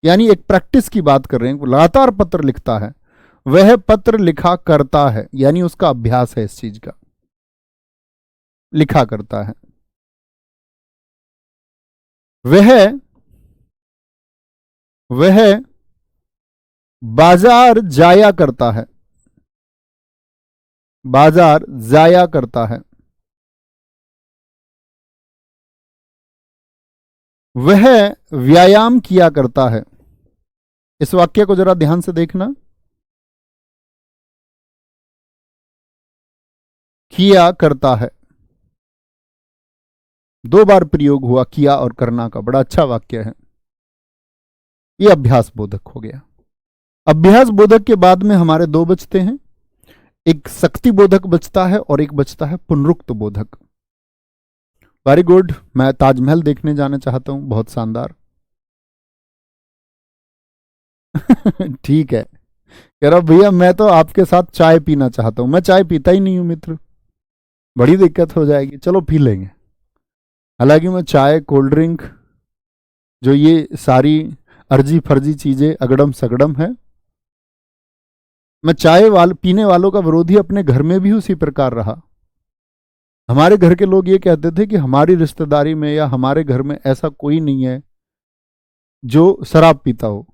यानी एक प्रैक्टिस की बात कर रहे हैं, लगातार पत्र लिखता है। वह पत्र लिखा करता है, यानी उसका अभ्यास है इस चीज का, लिखा करता है। वह बाजार जाया करता है, बाजार जाया करता है। वह व्यायाम किया करता है। इस वाक्य को जरा ध्यान से देखना। किया करता है, 2 बार प्रयोग हुआ किया और करना का, बड़ा अच्छा वाक्य है। यह अभ्यास बोधक हो गया। अभ्यास बोधक के बाद में हमारे 2 बचते हैं, एक शक्ति बोधक बचता है और एक बचता है पुनरुक्त बोधक। Very good. मैं ताजमहल देखने जाना चाहता हूं, बहुत शानदार। ठीक है, कह रहा भैया मैं तो आपके साथ चाय पीना चाहता हूं। मैं चाय पीता ही नहीं हूं मित्र, बड़ी दिक्कत हो जाएगी। चलो पी लेंगे। हालांकि मैं चाय, कोल्ड ड्रिंक, जो ये सारी अर्जी फर्जी चीजें अगड़म सगड़म है, मैं चाय पीने वालों का विरोधी अपने घर में भी उसी प्रकार रहा। हमारे घर के लोग ये कहते थे कि हमारी रिश्तेदारी में या हमारे घर में ऐसा कोई नहीं है जो शराब पीता हो।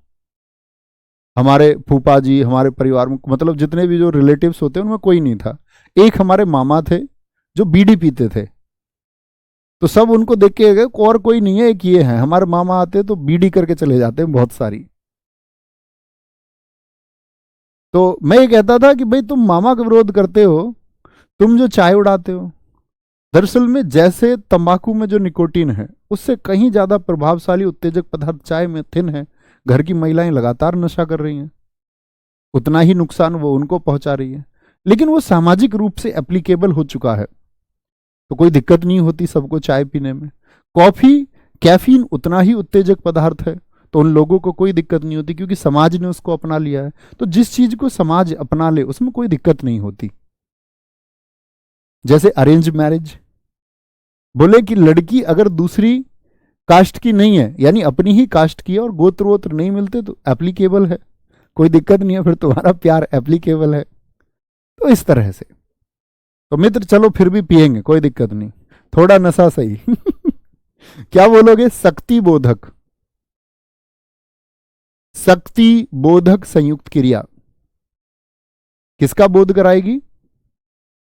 हमारे फूफा जी, हमारे परिवार में मतलब जितने भी जो रिलेटिव्स होते हैं उनमें कोई नहीं था। एक हमारे मामा थे जो बीड़ी पीते थे, तो सब उनको देख के गए और कोई नहीं है, एक ये है। हमारे मामा आते तो बीड़ी करके चले जाते हैं बहुत सारी। तो मैं ये कहता था कि भाई तुम मामा का विरोध करते हो, तुम जो चाय उड़ाते हो, दरअसल में जैसे तंबाकू में जो निकोटीन है उससे कहीं ज्यादा प्रभावशाली उत्तेजक पदार्थ चाय में थिन है। घर की महिलाएं लगातार नशा कर रही हैं, उतना ही नुकसान वो उनको पहुंचा रही है, लेकिन वो सामाजिक रूप से एप्लीकेबल हो चुका है, तो कोई दिक्कत नहीं होती सबको चाय पीने में। कॉफी, कैफीन उतना ही उत्तेजक पदार्थ है, तो उन लोगों को कोई दिक्कत नहीं होती, क्योंकि समाज ने उसको अपना लिया है। तो जिस चीज को समाज अपना ले उसमें कोई दिक्कत नहीं होती। जैसे अरेंज मैरिज, बोले कि लड़की अगर दूसरी कास्ट की नहीं है, यानी अपनी ही कास्ट की है, और गोत्र वोत्र नहीं मिलते, तो एप्लीकेबल है, कोई दिक्कत नहीं है, फिर तुम्हारा प्यार एप्लीकेबल है। तो इस तरह से तो मित्र चलो फिर भी पिएंगे, कोई दिक्कत नहीं, थोड़ा नशा सही। क्या बोलोगे? शक्ति बोधक, शक्ति बोधक संयुक्त क्रिया किसका बोध कराएगी?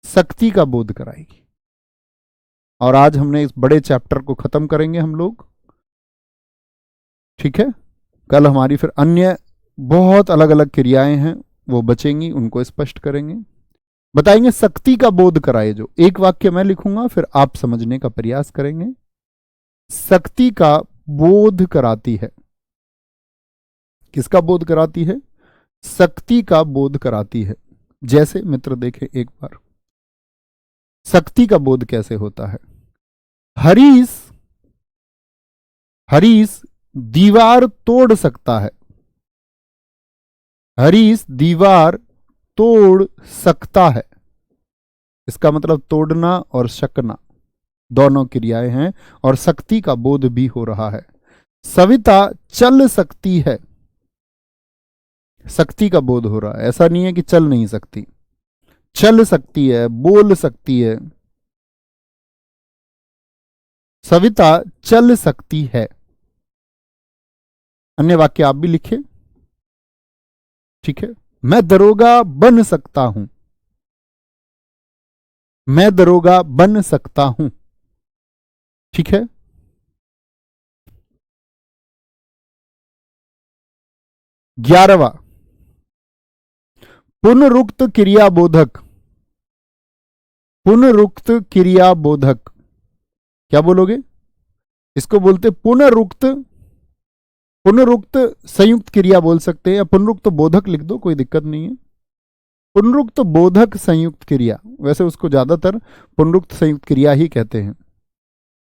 शक्ति का बोध कराएगी। और आज हमने इस बड़े चैप्टर को खत्म करेंगे हम लोग, ठीक है। कल हमारी फिर अन्य बहुत अलग अलग क्रियाएं हैं, वो बचेंगी, उनको स्पष्ट करेंगे, बताएंगे। शक्ति का बोध कराए, जो एक वाक्य मैं लिखूंगा, फिर आप समझने का प्रयास करेंगे। शक्ति का बोध कराती है। किसका बोध कराती है? शक्ति का बोध कराती है। जैसे मित्र देखें एक बार, शक्ति का बोध कैसे होता है। हरीश हरीश दीवार तोड़ सकता है। हरीश दीवार तोड़ सकता है, इसका मतलब तोड़ना और शकना दोनों क्रियाएं हैं, और शक्ति का बोध भी हो रहा है। सविता चल सकती है, शक्ति का बोध हो रहा है, ऐसा नहीं है कि चल नहीं सकती, चल सकती है, बोल सकती है। सविता चल सकती है। अन्य वाक्य आप भी लिखिए, ठीक है। मैं दरोगा बन सकता हूं, मैं दरोगा बन सकता हूं, ठीक है। ग्यारहवा, पुनरुक्त क्रियाबोधक, पुनरुक्त क्रियाबोधक क्या बोलोगे? इसको बोलते पुनरुक्त, पुनरुक्त संयुक्त क्रिया बोल सकते हैं, या पुनरुक्त बोधक लिख दो, कोई दिक्कत नहीं है। पुनरुक्त बोधक संयुक्त क्रिया, वैसे उसको ज्यादातर पुनरुक्त संयुक्त क्रिया ही कहते हैं।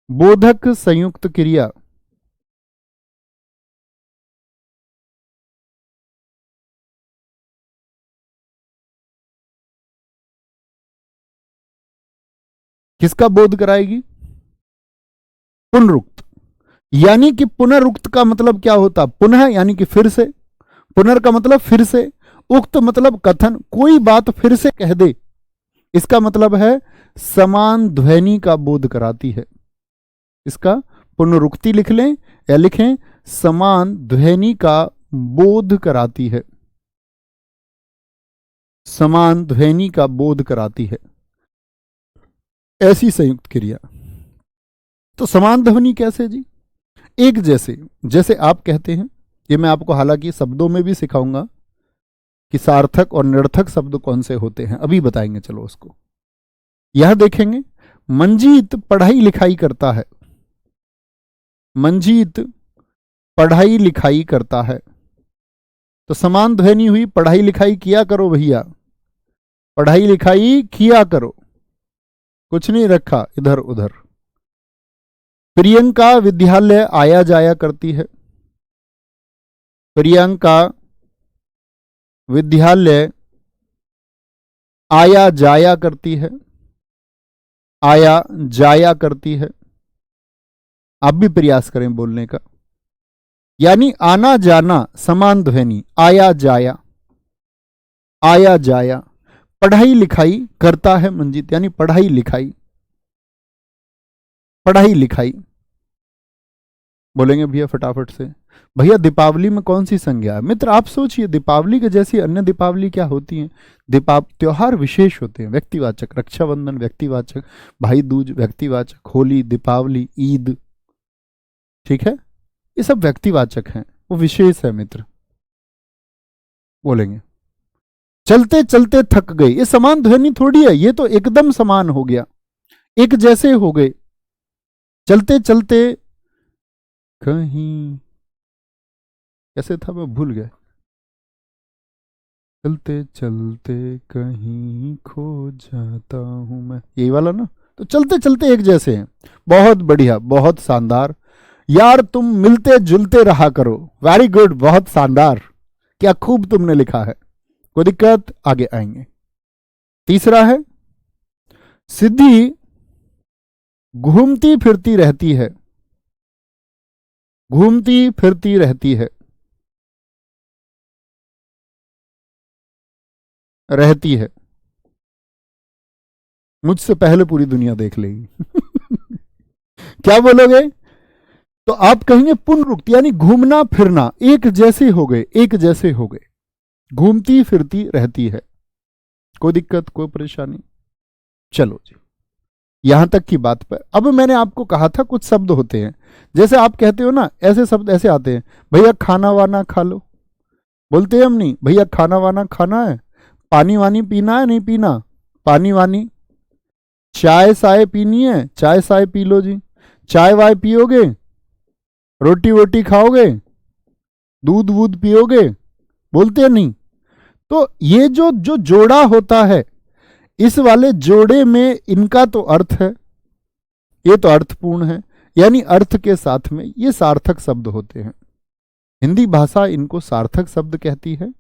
बोधक संयुक्त क्रिया किसका बोध कराएगी? पुनरुक्त। यानी कि पुनरुक्त का मतलब क्या होता? पुनः यानी कि फिर से, पुनर् का मतलब फिर से, उक्त मतलब कथन, कोई बात फिर से कह दे, इसका मतलब है समान ध्वनि का बोध कराती है। इसका पुनरुक्ति लिख लें या लिखें समान ध्वनि का बोध कराती है, समान ध्वनि का बोध कराती है, ऐसी संयुक्त क्रिया। तो समान ध्वनि कैसे जी? एक जैसे, जैसे आप कहते हैं, ये मैं आपको हालांकि शब्दों में भी सिखाऊंगा कि सार्थक और निरर्थक शब्द कौन से होते हैं, अभी बताएंगे, चलो उसको। यह देखेंगे, मंजीत पढ़ाई लिखाई करता है, मंजीत पढ़ाई लिखाई करता है, तो समान ध्वनि हुई, पढ़ाई लिखाई किया करो भैया, पढ़ाई लिखाई किया करो, कुछ नहीं रखा इधर उधर। प्रियंका विद्यालय आया जाया करती है, प्रियंका विद्यालय आया जाया करती है, आया जाया करती है। आप भी प्रयास करें बोलने का, यानी आना जाना समान ध्वनि, आया जाया, आया जाया। पढ़ाई लिखाई करता है मंजीत, यानी पढ़ाई लिखाई, पढ़ाई लिखाई। बोलेंगे भैया फटाफट से, भैया दीपावली में कौन सी संज्ञा है? मित्र आप सोचिए, दीपावली के जैसी अन्य दीपावली क्या होती हैं? त्योहार विशेष होते हैं, व्यक्तिवाचक, रक्षाबंधन व्यक्तिवाचक, भाई दूज व्यक्तिवाचक, होली, दीपावली, ईद, ठीक है, ये सब व्यक्तिवाचक हैं, वो विशेष है मित्र। बोलेंगे चलते चलते थक गए, ये समान ध्वनि थोड़ी है, ये तो एकदम समान हो गया, एक जैसे हो गए। चलते चलते कहीं, कैसे था मैं भूल गया, चलते चलते कहीं खो जाता हूं मैं, यही वाला ना। तो चलते चलते एक जैसे हैं, बहुत बढ़िया, बहुत शानदार। यार तुम मिलते जुलते रहा करो। वेरी गुड, बहुत शानदार, क्या खूब तुमने लिखा है। कोई दिक्कत, आगे आएंगे। तीसरा है सिद्धि घूमती फिरती रहती है। घूमती फिरती रहती है, रहती है। मुझसे पहले पूरी दुनिया देख लेगी। क्या बोलोगे? तो आप कहेंगे पुनरुक्ति, यानी घूमना फिरना, एक जैसे हो गए, एक जैसे हो गए। घूमती फिरती रहती है। कोई दिक्कत, कोई परेशानी? चलो जी, यहां तक की बात पर। अब मैंने आपको कहा था कुछ शब्द होते हैं, जैसे आप कहते हो ना, ऐसे शब्द ऐसे आते हैं, भैया खाना वाना खा लो। बोलते हैं हम नहीं, भैया खाना वाना खाना है, पानी वानी पीना है, नहीं पीना, पानी वानी, चाय साय पीनी है, चाय साय पी लो जी, चाय वाय पियोगे, रोटी वोटी खाओगे, दूध वूध पियोगे, बोलते हैं नहीं। तो ये जो जो जोड़ा होता है, इस वाले जोड़े में इनका तो अर्थ है, ये तो अर्थपूर्ण है, यानी अर्थ के साथ में ये सार्थक शब्द होते हैं। हिंदी भाषा इनको सार्थक शब्द कहती है।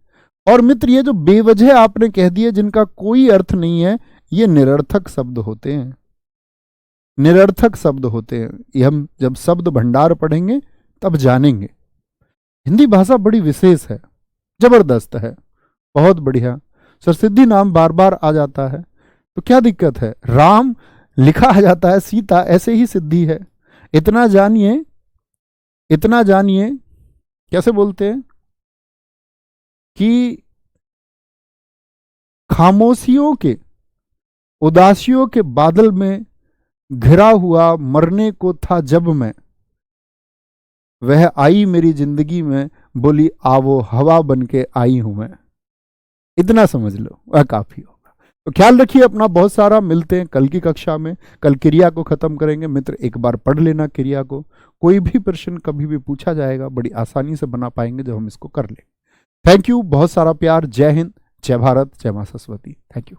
और मित्र, ये जो बेवजह आपने कह दिए जिनका कोई अर्थ नहीं है, ये निरर्थक शब्द होते हैं। निरर्थक शब्द होते हैं, ये हम जब शब्द भंडार पढ़ेंगे तब जानेंगे। हिंदी भाषा बड़ी विशेष है, जबरदस्त है, बहुत बढ़िया। सरसिद्धि नाम बार बार आ जाता है तो क्या दिक्कत है? राम लिखा आ जाता है, सीता, ऐसे ही सिद्धि है। इतना जानिए, इतना जानिए, कैसे बोलते हैं कि खामोशियों के, उदासियों के बादल में घिरा हुआ मरने को था जब मैं, वह आई मेरी जिंदगी में, बोली आवो हवा बन के आई हूं मैं। इतना समझ लो, वह काफी होगा। तो ख्याल रखिए अपना बहुत सारा। मिलते हैं कल की कक्षा में, कल क्रिया को खत्म करेंगे। मित्र, एक बार पढ़ लेना क्रिया को, कोई भी प्रश्न कभी भी पूछा जाएगा, बड़ी आसानी से बना पाएंगे जब हम इसको कर लें। थैंक यू, बहुत सारा प्यार। जय हिंद, जय भारत, जय मां सरस्वती। Thank you.